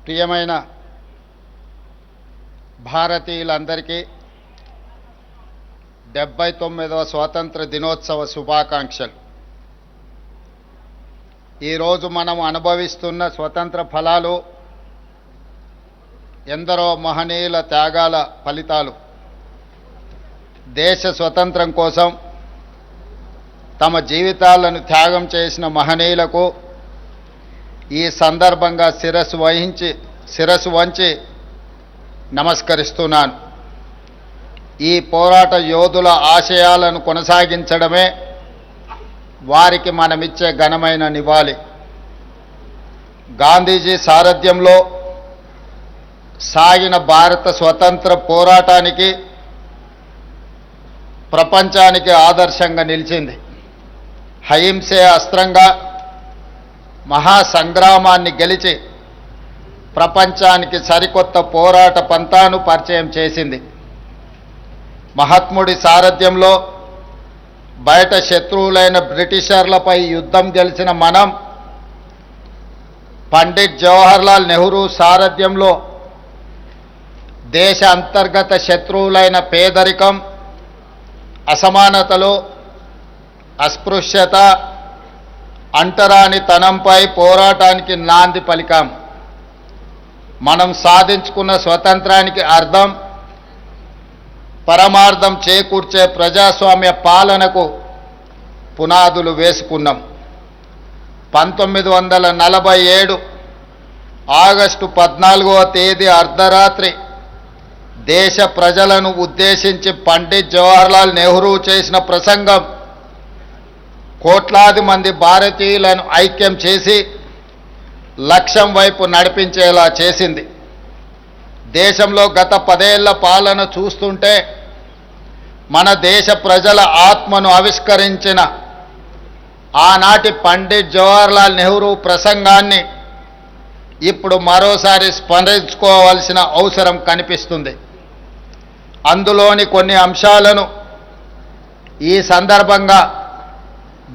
ప్రియమైన భారతీయులందరికీ 79వ స్వాతంత్ర దినోత్సవ శుభాకాంక్షలు. ఈరోజు మనం అనుభవిస్తున్న స్వతంత్ర ఫలాలు ఎందరో మహనీయుల త్యాగాల ఫలితాలు. దేశ స్వతంత్రం కోసం తమ జీవితాలను త్యాగం చేసిన మహనీయులకు ఈ సందర్భంగా శిరస్సు వంచి నమస్కరిస్తున్నాను. ఈ పోరాట యోధుల ఆశయాలను కొనసాగించడమే వారికి మనమిచ్చే ఘనమైన నివాళి. గాంధీజీ సారథ్యంలో సాగిన భారత స్వతంత్ర పోరాటానికి ప్రపంచానికి ఆదర్శంగా నిలిచింది. అహింసే అస్త్రంగా మహాసంగ్రామాన్ని గెలిచి ప్రపంచానికి సరికొత్త పోరాట పంథాను పరిచయం చేసింది. మహాత్ముడి సారథ్యంలో బయట శత్రువులైన బ్రిటిషర్లపై యుద్ధం గెలిచిన మనం పండిట్ జవహర్లాల్ నెహ్రూ సారథ్యంలో దేశ అంతర్గత శత్రువులైన పేదరికం, అసమానతలు, అస్పృశ్యత, అంటరానితనంపై పోరాటానికి నాంది పలికాం. మనం సాధించుకున్న స్వతంత్రానికి అర్థం, పరమార్థం చేకూర్చే ప్రజాస్వామ్య పాలనకు పునాదులు వేసుకున్నాం. 1947 ఆగస్టు 14వ తేదీ అర్ధరాత్రి దేశ ప్రజలను ఉద్దేశించి పండిట్ జవహర్లాల్ నెహ్రూ చేసిన ప్రసంగం కోట్లాది మంది భారతీయులను ఐక్యం చేసి లక్ష్యం వైపు నడిపించేలా చేసింది. దేశంలో గత 10 ఏళ్ల పాలన చూస్తుంటే మన దేశ ప్రజల ఆత్మను ఆవిష్కరించిన ఆనాటి పండిట్ జవహర్లాల్ నెహ్రూ ప్రసంగాన్ని ఇప్పుడు మరోసారి స్మరించుకోవాల్సిన అవసరం కనిపిస్తుంది. అందులోని కొన్ని అంశాలను ఈ సందర్భంగా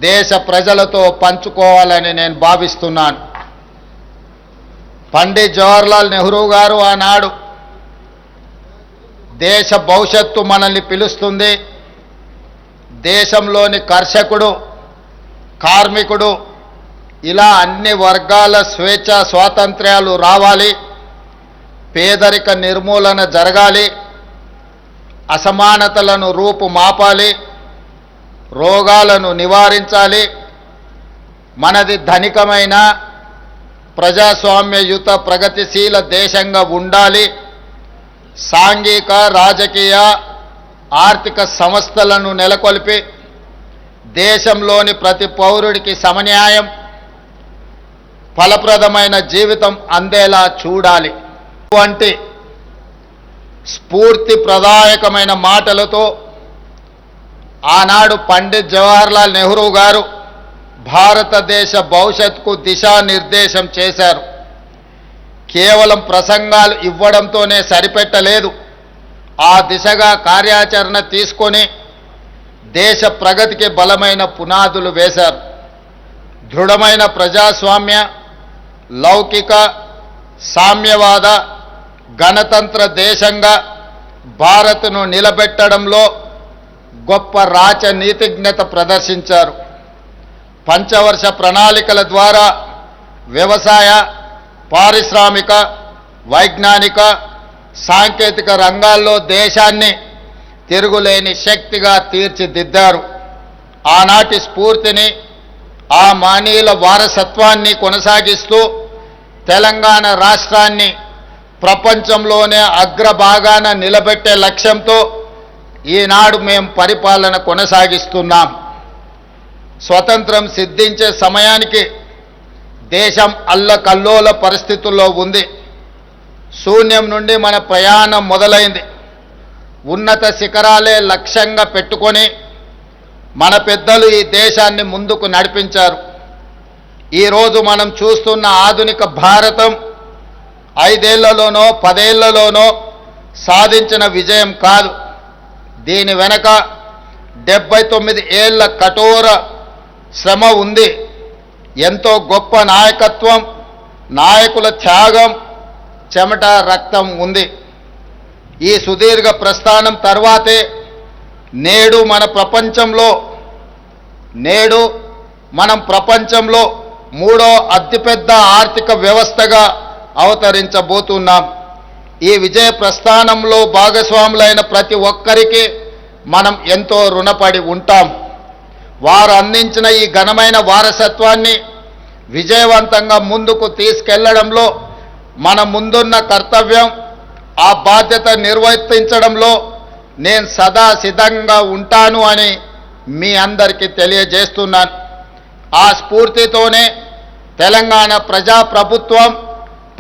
దేశ ప్రజలతో పంచుకోవాలని నేను భావిస్తున్నాను. పండిట్ జవహర్లాల్ నెహ్రూ గారు ఆనాడు దేశ భవిష్యత్తు మనల్ని పిలుస్తుంది, దేశంలోని కర్షకుడు, కార్మికుడు, ఇలా అన్ని వర్గాల స్వేచ్ఛ స్వాతంత్ర్యాలు రావాలి, పేదరిక నిర్మూలన జరగాలి, అసమానతలను రూపుమాపాలి, రోగాలను నివారించాలి, మనది ధనికమైన ప్రజాస్వామ్యయుత ప్రగతిశీల దేశంగా ఉండాలి, సాంఘిక, రాజకీయ, ఆర్థిక సంస్థలను నెలకొల్పి దేశంలోని ప్రతి పౌరుడికి సమన్యాయం, ఫలప్రదమైన జీవితం అందేలా చూడాలి. వంటి స్ఫూర్తి ప్రదాయకమైన మాటలతో ఆనాడు పండిట్ జవహర్లాల్ నెహ్రూ గారు భారతదేశ భవిష్యత్తుకు దిశానిర్దేశం చేశారు. కేవలం ప్రసంగాలు ఇవ్వడంతోనే సరిపెట్టలేదు, ఆ దిశగా కార్యాచరణ తీసుకొని దేశ ప్రగతికి బలమైన పునాదులు వేశారు. దృఢమైన ప్రజాస్వామ్య, లౌకిక, సామ్యవాద, గణతంత్ర దేశంగా భారత్ను నిలబెట్టడంలో గొప్ప రాచనీతిజ్ఞత ప్రదర్శించారు. పంచవర్ష ప్రణాళికల ద్వారా వ్యవసాయ, పారిశ్రామిక, వైజ్ఞానిక, సాంకేతిక రంగాల్లో దేశాన్ని తిరుగులేని శక్తిగా తీర్చిదిద్దారు. ఆనాటి స్ఫూర్తిని, ఆ మానీయుల వారసత్వాన్ని కొనసాగిస్తూ తెలంగాణ రాష్ట్రాన్ని ప్రపంచంలోనే అగ్రభాగాన నిలబెట్టే లక్ష్యంతో ఈనాడు మేము పరిపాలన కొనసాగిస్తున్నాం. స్వతంత్రం సిద్ధించే సమయానికి దేశం అల్లకల్లోల పరిస్థితుల్లో ఉంది. శూన్యం నుండి మన ప్రయాణం మొదలైంది. ఉన్నత శిఖరాలే లక్ష్యంగా పెట్టుకొని మన పెద్దలు ఈ దేశాన్ని ముందుకు నడిపించారు. ఈరోజు మనం చూస్తున్న ఆధునిక భారతం 5 ఏళ్లలోనో 10 ఏళ్లలోనో సాధించిన విజయం కాదు. దీని వెనక 79 ఏళ్ల కఠోర శ్రమ ఉంది. ఎంతో గొప్ప నాయకత్వం, నాయకుల త్యాగం, చెమట రక్తం ఉంది. ఈ సుదీర్ఘ ప్రస్థానం తర్వాతే నేడు మనం ప్రపంచంలో మూడో అతిపెద్ద ఆర్థిక వ్యవస్థగా అవతరించబోతున్నాం. ఈ విజయ ప్రస్థానంలో భాగస్వాములైన ప్రతి ఒక్కరికి మనం ఎంతో రుణపడి ఉంటాం. వారు అందించిన ఈ ఘనమైన వారసత్వాన్ని విజయవంతంగా ముందుకు తీసుకెళ్లడంలో మన ముందున్న కర్తవ్యం, ఆ బాధ్యత నిర్వర్తించడంలో నేను సదా సిద్ధంగా ఉంటాను అని మీ అందరికీ తెలియజేస్తున్నాను. ఆ స్ఫూర్తితోనే తెలంగాణ ప్రజాప్రభుత్వం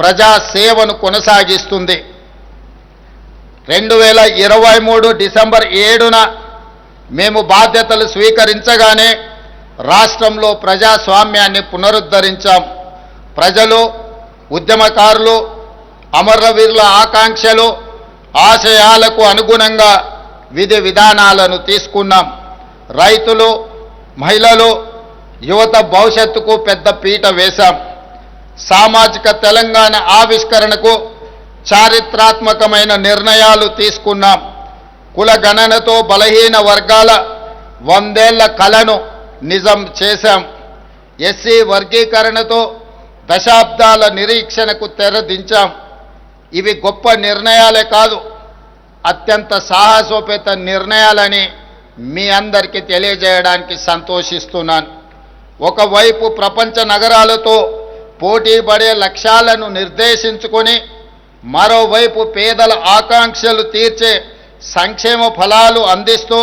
ప్రజాసేవను కొనసాగిస్తుంది. 2023 డిసెంబర్ 7న మేము బాధ్యతలు స్వీకరించగానే రాష్ట్రంలో ప్రజాస్వామ్యాన్ని పునరుద్ధరించాం. ప్రజలు, ఉద్యమకారులు, అమరవీరుల ఆకాంక్షలు, ఆశయాలకు అనుగుణంగా విధి విధానాలను తీసుకున్నాం. రైతులు, మహిళలు, యువత భవిష్యత్తుకు పెద్ద పీట వేశాం. సామాజిక తెలంగాణ ఆవిష్కరణకు చారిత్రాత్మకమైన నిర్ణయాలు తీసుకున్నాం. కుల గణనతో బలహీన వర్గాల 100 ఏళ్ల కలను నిజం చేశాం. ఎస్సీ వర్గీకరణతో దశాబ్దాల నిరీక్షణకు తెరదించాం. ఇవి గొప్ప నిర్ణయాలే కాదు, అత్యంత సాహసోపేత నిర్ణయాలని మీ అందరికీ తెలియజేయడానికి సంతోషిస్తున్నాను. ఒకవైపు ప్రపంచ నగరాలతో పోటీ పడే లక్ష్యాలను నిర్దేశించుకొని, మరోవైపు పేదల ఆకాంక్షలు తీర్చే సంక్షేమ ఫలాలు అందిస్తూ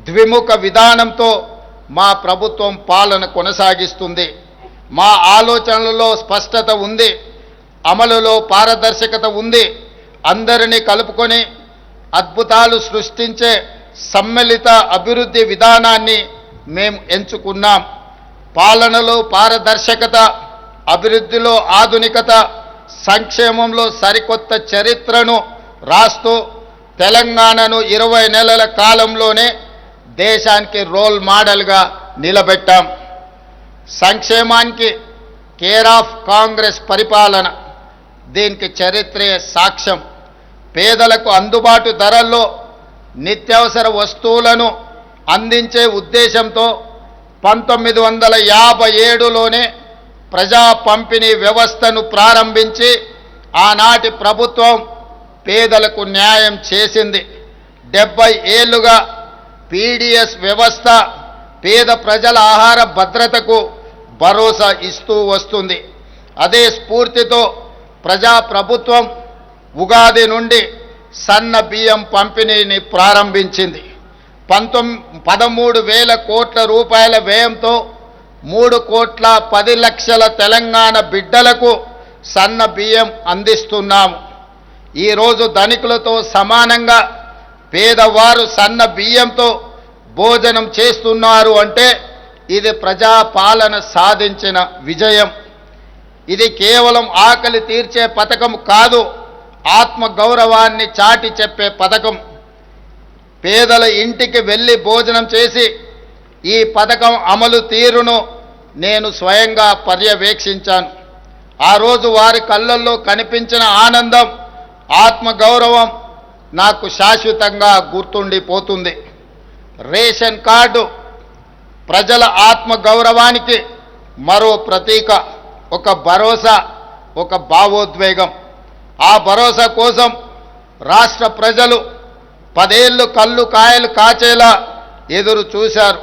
ద్విముఖ విధానంతో మా ప్రభుత్వం పాలన కొనసాగిస్తుంది. మా ఆలోచనలలో స్పష్టత ఉంది, అమలులో పారదర్శకత ఉంది. అందరినీ కలుపుకొని అద్భుతాలు సృష్టించే సమ్మిళిత అభివృద్ధి విధానాన్ని మేము ఎంచుకున్నాం. పాలనలో పారదర్శకత, అభివృద్ధిలో ఆధునికత, సంక్షేమంలో సరికొత్త చరిత్రను రాస్తూ తెలంగాణను 20 నెలల కాలంలోనే దేశానికి రోల్ మోడల్గా నిలబెట్టాం. సంక్షేమానికి కేర్ ఆఫ్ కాంగ్రెస్ పరిపాలన, దీనికి చరిత్రే సాక్ష్యం. పేదలకు అందుబాటు ధరల్లో నిత్యావసర వస్తువులను అందించే ఉద్దేశంతో 1957లోనే ప్రజా పంపిణీ వ్యవస్థను ప్రారంభించి ఆనాటి ప్రభుత్వం పేదలకు న్యాయం చేసింది. 70 ఏళ్లుగా పీడీఎస్ వ్యవస్థ పేద ప్రజల ఆహార భద్రతకు భరోసా ఇస్తూ వస్తుంది. అదే స్ఫూర్తితో ప్రజా ప్రభుత్వం ఉగాది నుండి సన్న బియ్యం పంపిణీని ప్రారంభించింది. 13,000 కోట్ల రూపాయల వ్యయంతో 3,10,00,000 తెలంగాణ బిడ్డలకు సన్న బియ్యం అందిస్తున్నాము. ఈరోజు ధనికులతో సమానంగా పేదవారు సన్న బియ్యంతో భోజనం చేస్తున్నారు అంటే ఇది ప్రజాపాలన సాధించిన విజయం. ఇది కేవలం ఆకలి తీర్చే పథకం కాదు, ఆత్మ గౌరవాన్ని చాటి చెప్పే పథకం. పేదల ఇంటికి వెళ్ళి భోజనం చేసి ఈ పథకం అమలు తీరును నేను స్వయంగా పర్యవేక్షించాను. ఆ రోజు వారి కళ్ళల్లో కనిపించిన ఆనందం, ఆత్మగౌరవం నాకు శాశ్వతంగా గుర్తుండిపోతుంది. రేషన్ కార్డు ప్రజల ఆత్మగౌరవానికి మరో ప్రతీక, ఒక భరోసా, ఒక భావోద్వేగం. ఆ భరోసా కోసం రాష్ట్ర ప్రజలు 10 ఏళ్ళు కళ్ళు కాయలు కాచేలా ఎదురు చూశారు.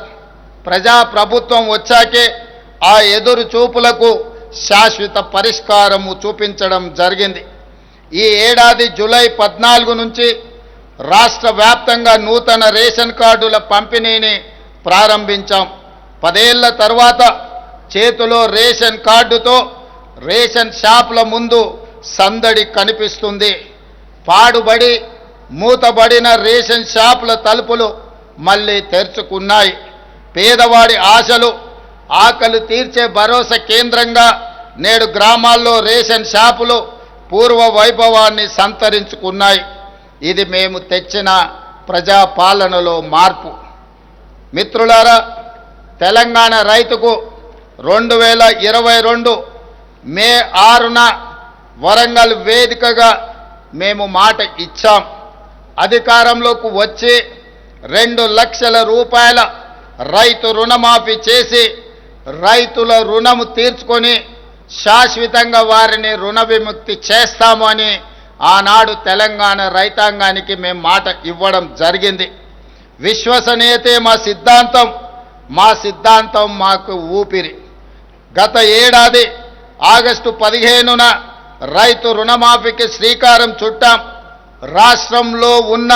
ప్రజాప్రభుత్వం వచ్చాకే ఆ ఎదురు చూపులకు శాశ్వత పరిష్కారము చూపించడం జరిగింది. ఈ ఏడాది జూలై 14 నుంచి రాష్ట్ర వ్యాప్తంగా నూతన రేషన్ కార్డుల పంపిణీని ప్రారంభించాం. 10 ఏళ్ల తర్వాత చేతిలో రేషన్ కార్డుతో రేషన్ షాపుల ముందు సందడి కనిపిస్తుంది. పాడుబడి మూతబడిన రేషన్ షాపుల తలుపులు మళ్ళీ తెరుచుకున్నాయి. పేదవాడి ఆశలు, ఆకలి తీర్చే భరోసా కేంద్రంగా నేడు గ్రామాల్లో రేషన్ షాపులు పూర్వ వైభవాన్ని సంతరించుకున్నాయి. ఇది మేము తెచ్చిన ప్రజాపాలనలో మార్పు. మిత్రులారా, తెలంగాణ రైతుకు 2022 మే 6న వరంగల్ వేదికగా మేము మాట ఇచ్చాం. అధికారంలోకి వచ్చి 2 లక్షల రూపాయల రైతు రుణమాఫీ చేసి రైతుల రుణము తీర్చుకొని శాశ్వతంగా వారిని రుణ విముక్తి చేస్తాము అని ఆనాడు తెలంగాణ రైతాంగానికి మేము మాట ఇవ్వడం జరిగింది. విశ్వసనీయతే మా సిద్ధాంతం మాకు ఊపిరి. గత ఏడాది ఆగస్టు 15న రైతు రుణమాఫీకి శ్రీకారం చుట్టాం. రాష్ట్రంలో ఉన్న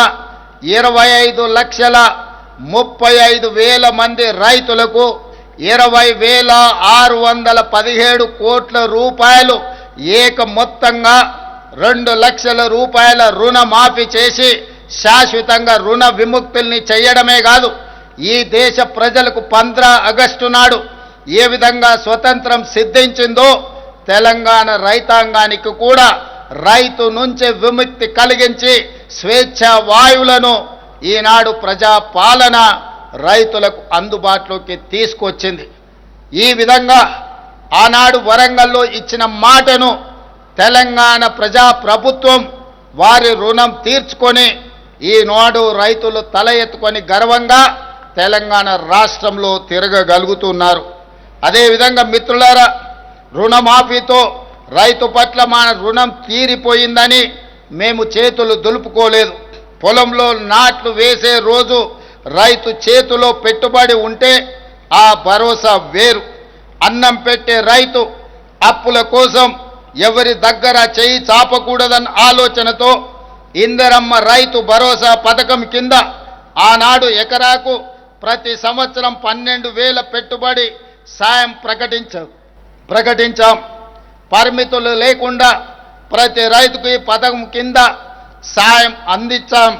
25,35,000 మంది రైతులకు 20,617 కోట్ల రూపాయలు ఏక మొత్తంగా 2 లక్షల రూపాయల రుణమాఫీ చేసి శాశ్వతంగా రుణ విముక్తుల్ని చేయడమే కాదు, ఈ దేశ ప్రజలకు 15 ఆగస్టు నాడు ఏ విధంగా స్వతంత్రం సిద్ధించిందో తెలంగాణ రైతాంగానికి కూడా రైతు నుంచి విముక్తి కలిగించి స్వేచ్ఛ వాయువులను ఈనాడు ప్రజాపాలన రైతులకు అందుబాటులోకి తీసుకొచ్చింది. ఈ విధంగా ఆనాడు వరంగల్లో ఇచ్చిన మాటను తెలంగాణ ప్రజాప్రభుత్వం వారి రుణం తీర్చుకొని ఈనాడు రైతులు తల ఎత్తుకొని గర్వంగా తెలంగాణ రాష్ట్రంలో తిరగగలుగుతున్నారు. అదేవిధంగా మిత్రులారా, రుణమాఫీతో రైతు పట్ల మన రుణం తీరిపోయిందని మేము చేతులు దులుపుకోలేదు. పొలంలో నాట్లు వేసే రోజు రైతు చేతిలో పెట్టుబడి ఉంటే ఆ భరోసా వేరు. అన్నం పెట్టే రైతు అప్పుల కోసం ఎవరి దగ్గర చేయి చాపకూడదన్న ఆలోచనతో ఇందిరమ్మ రైతు భరోసా పథకం కింద ఆనాడు ఎకరాకు ప్రతి సంవత్సరం 12,000 పెట్టుబడి సాయం ప్రకటించాం. పరిమితులు లేకుండా ప్రతి రైతుకు ఈ పథకం కింద సాయం అందించాం.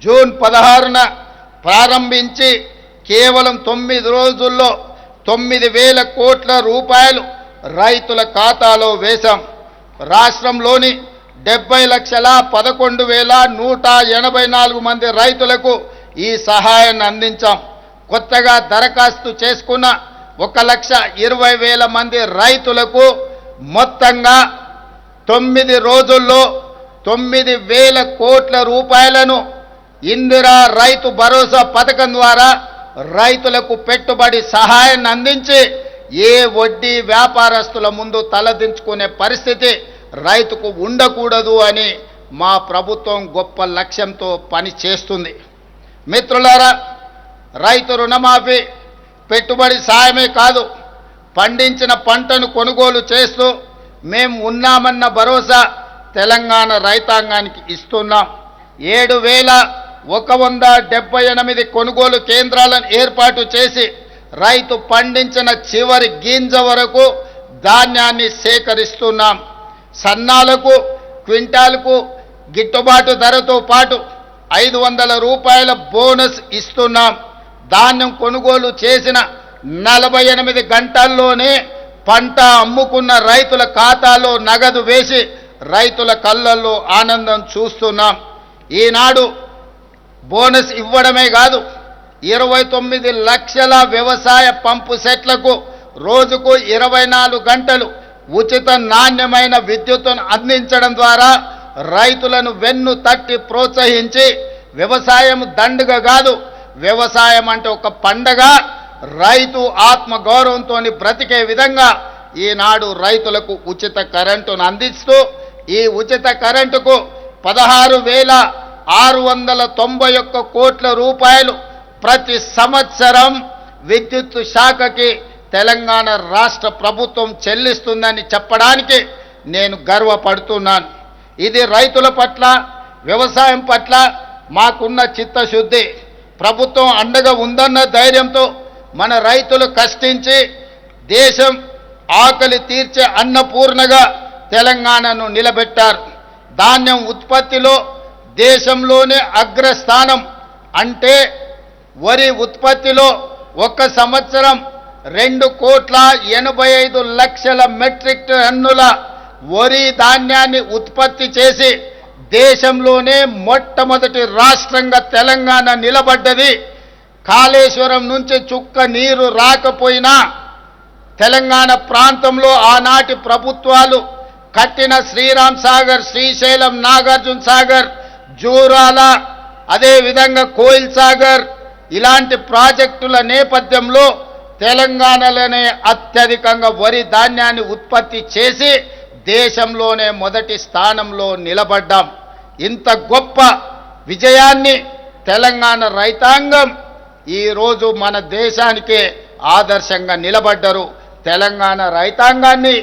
జూన్ 16న ప్రారంభించి కేవలం 9 రోజుల్లో 9,000 కోట్ల రూపాయలు రైతుల ఖాతాలో వేశాం. రాష్ట్రంలోని 70,11,184 మంది రైతులకు ఈ సహాయాన్ని అందించాం. కొత్తగా దరఖాస్తు చేసుకున్న 1,20,000 మంది రైతులకు మొత్తంగా 9 రోజుల్లో 9,000 కోట్ల రూపాయలను ఇందిరా రైతు భరోసా పథకం ద్వారా రైతులకు పెట్టుబడి సహాయాన్ని అందించి ఏ వడ్డీ వ్యాపారస్తుల ముందు తలదించుకునే పరిస్థితి రైతుకు ఉండకూడదు అని మా ప్రభుత్వం గొప్ప లక్ష్యంతో పని చేస్తుంది. మిత్రులారా, రైతు రుణమాఫీ పెట్టుబడి సాయమే కాదు, పండించిన పంటను కొనుగోలు చేస్తూ మేము ఉన్నామన్న భరోసా తెలంగాణ రైతాంగానికి ఇస్తున్నాం. 7,178 కొనుగోలు కేంద్రాలను ఏర్పాటు చేసి రైతు పండించిన చివరి గింజ వరకు ధాన్యాన్ని సేకరిస్తున్నాం. సన్నాలకు క్వింటాల్కు గిట్టుబాటు ధరతో పాటు 500 రూపాయల బోనస్ ఇస్తున్నాం. ధాన్యం కొనుగోలు చేసిన 48 గంటల్లోనే పంట అమ్ముకున్న రైతుల ఖాతాలో నగదు వేసి రైతుల కళ్ళల్లో ఆనందం చూస్తున్నాం. ఈనాడు బోనస్ ఇవ్వడమే కాదు, 29 లక్షల వ్యవసాయ పంపు సెట్లకు రోజుకు 24 గంటలు ఉచిత నాణ్యమైన విద్యుత్తును అందించడం ద్వారా రైతులను వెన్ను తట్టి ప్రోత్సహించి వ్యవసాయం దండుగ కాదు, వ్యవసాయం అంటే ఒక పండగ, రైతు ఆత్మగౌరవంతో బ్రతికే విధంగా ఈనాడు రైతులకు ఉచిత కరెంటును అందిస్తూ ఈ ఉచిత కరెంటుకు 16,691 కోట్ల రూపాయలు ప్రతి సంవత్సరం విద్యుత్ శాఖకి తెలంగాణ రాష్ట్ర ప్రభుత్వం చెల్లిస్తుందని చెప్పడానికి నేను గర్వపడుతున్నాను. ఇది రైతుల పట్ల వ్యవసాయం పట్ల మాకున్న చిత్తశుద్ధి. ప్రభుత్వం అండగా ఉందన్న ధైర్యంతో మన రైతులు కష్టించి దేశం ఆకలి తీర్చే అన్నపూర్ణగా తెలంగాణను నిలబెట్టారు. ధాన్యం ఉత్పత్తిలో దేశంలోనే అగ్రస్థానం. అంటే వరి ఉత్పత్తిలో ఒక సంవత్సరం 2,85,00,000 మెట్రిక్ టన్నుల వరి ధాన్యాన్ని ఉత్పత్తి చేసి దేశంలోనే మొట్టమొదటి రాష్ట్రంగా తెలంగాణ నిలబడ్డది. కాళేశ్వరం నుంచి చుక్క నీరు రాకపోయినా తెలంగాణ ప్రాంతంలో ఆనాటి ప్రభుత్వాలు కట్టిన శ్రీరామ్ సాగర్, శ్రీశైలం, నాగార్జున సాగర్, జూరాల, అదేవిధంగా కోయిల్ సాగర్ ఇలాంటి ప్రాజెక్టుల నేపథ్యంలో తెలంగాణలోనే అత్యధికంగా వరి ధాన్యాన్ని ఉత్పత్తి చేసి దేశంలోనే మొదటి స్థానంలో నిలబడ్డాం. ఇంత గొప్ప విజయాన్ని తెలంగాణ రైతాంగం ఈరోజు మన దేశానికే ఆదర్శంగా నిలబడ్డారు. తెలంగాణ రైతాంగాన్ని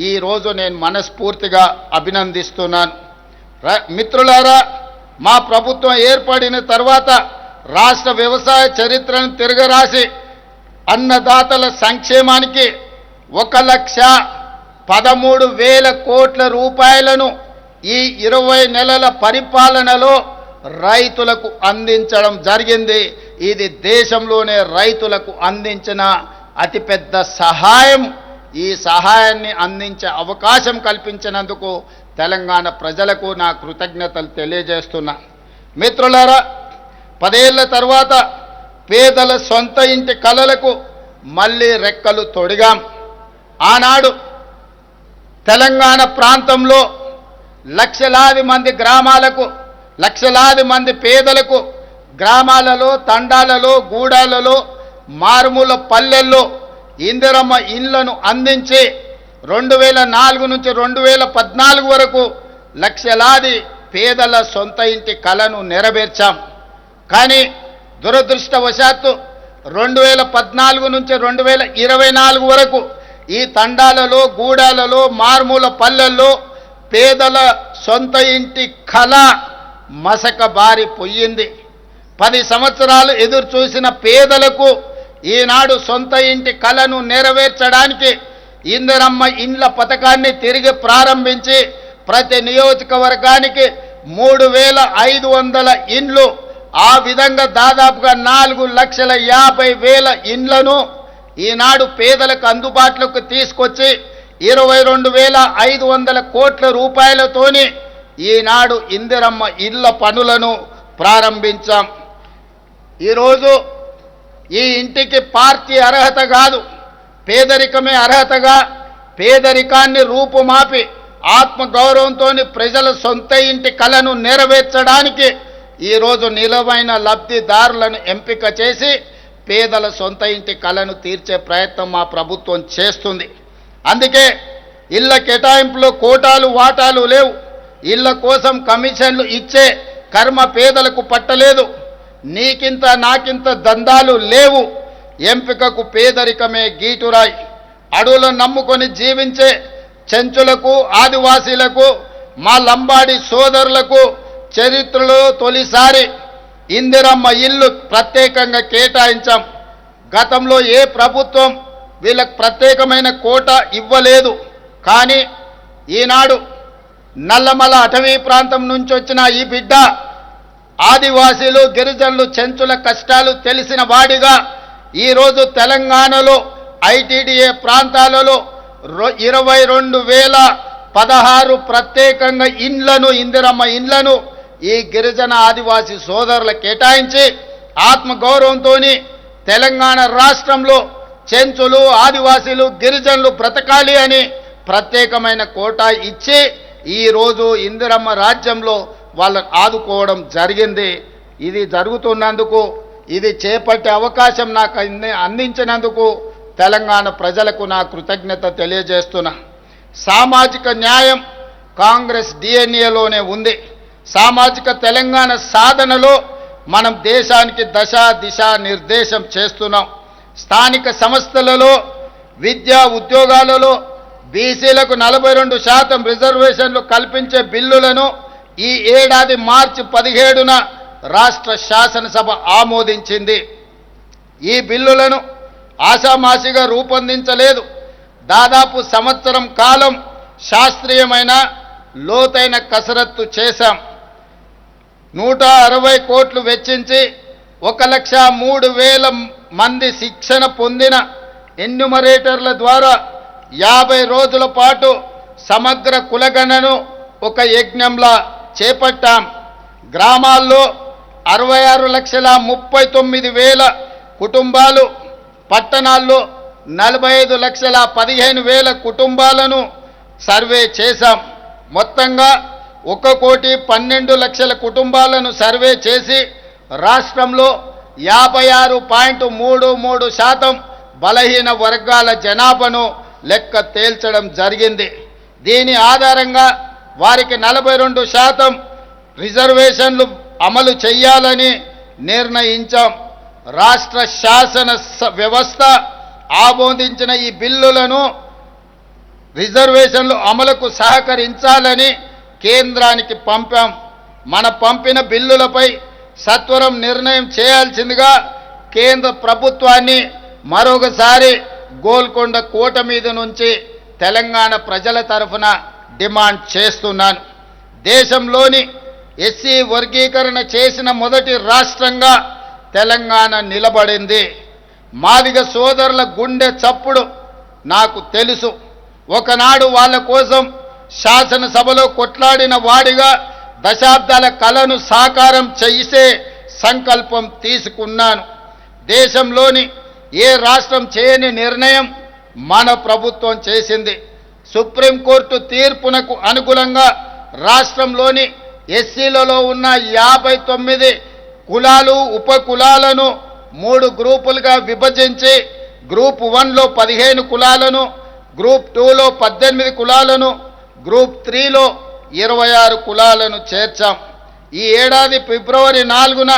ఈరోజు నేను మనస్ఫూర్తిగా అభినందిస్తున్నాను. మిత్రులారా, మా ప్రభుత్వం ఏర్పడిన తర్వాత రాష్ట్ర వ్యవసాయ చరిత్రను తిరగరాసి అన్నదాతల సంక్షేమానికి 1,13,000 కోట్ల రూపాయలను ఈ 20 నెలల పరిపాలనలో రైతులకు అందించడం జరిగింది. ఇది దేశంలోనే రైతులకు అందించిన అతిపెద్ద సహాయం. ఈ సహాయాన్ని అందించే అవకాశం కల్పించినందుకు తెలంగాణ ప్రజలకు నా కృతజ్ఞతలు తెలియజేస్తున్నా. మిత్రులారా, 10 ఏళ్ల తర్వాత పేదల సొంత ఇంటి కలలకు మళ్ళీ రెక్కలు తొడిగాం. ఆనాడు తెలంగాణ ప్రాంతంలో లక్షలాది మంది గ్రామాలకు, లక్షలాది మంది పేదలకు గ్రామాలలో, తండాలలో, గూడాలలో, మారుమూల పల్లెల్లో ఇందిరమ్మ ఇండ్లను అందించి 2004 నుంచి 2014 వరకు లక్షలాది పేదల సొంత ఇంటి కలను నెరవేర్చాం. కానీ దురదృష్టవశాత్తు 2014 నుంచి 2024 వరకు ఈ తండాలలో, గూడాలలో, మారుమూల పల్లెల్లో పేదల సొంత ఇంటి కళ మసక బారిపోయింది. 10 సంవత్సరాలు ఎదురు చూసిన పేదలకు ఈనాడు సొంత ఇంటి కళను నెరవేర్చడానికి ఇందిరమ్మ ఇండ్ల పథకాన్ని తిరిగి ప్రారంభించి ప్రతి నియోజకవర్గానికి 3,500 ఇండ్లు, ఆ విధంగా దాదాపుగా 4,50,000 ఇండ్లను ఈనాడు పేదలకు అందుబాటులోకి తీసుకొచ్చి 22,500 కోట్ల రూపాయలతోని ఈనాడు ఇందిరమ్మ ఇళ్ల పనులను ప్రారంభించాం. ఈరోజు ఈ ఇంటికి పార్టీ అర్హత కాదు, పేదరికమే అర్హతగా పేదరికాన్ని రూపుమాపి ఆత్మగౌరవంతో ప్రజల సొంత ఇంటి కలను నెరవేర్చడానికి ఈరోజు నిలవైన లబ్ధిదారులను ఎంపిక చేసి పేదల సొంత ఇంటి కలను తీర్చే ప్రయత్నం మా ప్రభుత్వం చేస్తుంది. అందుకే ఇళ్ల కేటాయింపులో కోటాలు వాటాలు లేవు. ఇళ్ల కోసం కమిషన్లు ఇచ్చే కర్మ పేదలకు పట్టలేదు. నీకింత నాకింత దందాలు లేవు. ఎంపికకు పేదరికమే గీటురాయి. అడవులను నమ్ముకొని జీవించే చెంచులకు, ఆదివాసీలకు, మా లంబాడి సోదరులకు చరిత్రలో తొలిసారి ఇందిరమ్మ ఇల్లు ప్రత్యేకంగా కేటాయించాం. గతంలో ఏ ప్రభుత్వం వీళ్ళకు ప్రత్యేకమైన కోట ఇవ్వలేదు. కానీ ఈనాడు నల్లమల అటవీ ప్రాంతం నుంచి వచ్చిన ఈ బిడ్డ ఆదివాసీలు, గిరిజనులు, చెంచుల కష్టాలు తెలిసిన వాడిగా ఈరోజు తెలంగాణలో ఐటీడీఏ ప్రాంతాలలో 22,016 ప్రత్యేకంగా ఇండ్లను, ఇందిరమ్మ ఇండ్లను ఈ గిరిజన ఆదివాసీ సోదరుల కేటాయించి ఆత్మగౌరవంతో తెలంగాణ రాష్ట్రంలో చెంచులు, ఆదివాసీలు, గిరిజనులు బ్రతకాలి అని ప్రత్యేకమైన కోటా ఇచ్చి ఈరోజు ఇందిరమ్మ రాజ్యంలో వాళ్ళని ఆదుకోవడం జరిగింది. ఇది జరుగుతున్నందుకు, ఇది చేపట్టే అవకాశం నాకు అందించినందుకు తెలంగాణ ప్రజలకు నా కృతజ్ఞత తెలియజేస్తున్నా. సామాజిక న్యాయం కాంగ్రెస్ డిఎన్ఏలోనే ఉంది. సామాజిక తెలంగాణ సాధనలో మనం దేశానికి దశ దిశ నిర్దేశం చేస్తున్నాం. స్థానిక సంస్థలలో, విద్యా ఉద్యోగాలలో బీసీలకు 42% రిజర్వేషన్లు కల్పించే బిల్లులను ఈ ఏడాది మార్చి 17న రాష్ట్ర శాసనసభ ఆమోదించింది. ఈ బిల్లులను ఆషామాషిగా రూపొందించలేదు. దాదాపు సంవత్సరం కాలం శాస్త్రీయమైన లోతైన కసరత్తు చేశాం. 160 కోట్లు వెచ్చించి 1,03,000 మంది శిక్షణ పొందిన ఎన్యూమరేటర్ల ద్వారా 50 రోజుల పాటు సమగ్ర కులగణను ఒక యజ్ఞంలా చేపట్టాం. గ్రామాల్లో 66,39,000 కుటుంబాలు, పట్టణాల్లో 45,15,000 కుటుంబాలను సర్వే చేశాం. మొత్తంగా 1,12,00,000 కుటుంబాలను సర్వే చేసి రాష్ట్రంలో 56.33% బలహీన వర్గాల జనాభాను లెక్క తేల్చడం జరిగింది. దీని ఆధారంగా వారికి 42% రిజర్వేషన్లు అమలు చేయాలని నిర్ణయించాం. రాష్ట్ర శాసన వ్యవస్థ ఆమోదించిన ఈ బిల్లులను రిజర్వేషన్లు అమలుకు సహకరించాలని కేంద్రానికి పంపాం. మన పంపిన బిల్లులపై సత్వరం నిర్ణయం చేయాల్సిందిగా కేంద్ర ప్రభుత్వాన్ని మరొకసారి గోల్కొండ కోట మీద నుంచి తెలంగాణ ప్రజల తరఫున డిమాండ్ చేస్తున్నాను. దేశంలోని ఎస్సీ వర్గీకరణ చేసిన మొదటి రాష్ట్రంగా తెలంగాణ నిలబడింది. మాదిగ సోదరుల గుండె చప్పుడు నాకు తెలుసు. ఒకనాడు వాళ్ళ కోసం శాసనసభలో కొట్లాడిన వాడిగా దశాబ్దాల కలను సాకారం చేసే సంకల్పం తీసుకున్నాను. దేశంలోని ఏ రాష్ట్రం చేయని నిర్ణయం మన ప్రభుత్వం చేసింది. సుప్రీంకోర్టు తీర్పునకు అనుగుణంగా రాష్ట్రంలోని ఎస్సీలలో ఉన్న 59 కులాలు ఉప కులాలను 3 గ్రూపులుగా విభజించి గ్రూప్ 1లో 15 కులాలను, గ్రూప్ 2లో 18 కులాలను, గ్రూప్ 3లో 26 కులాలను చేర్చాం. ఈ ఏడాది ఫిబ్రవరి 4న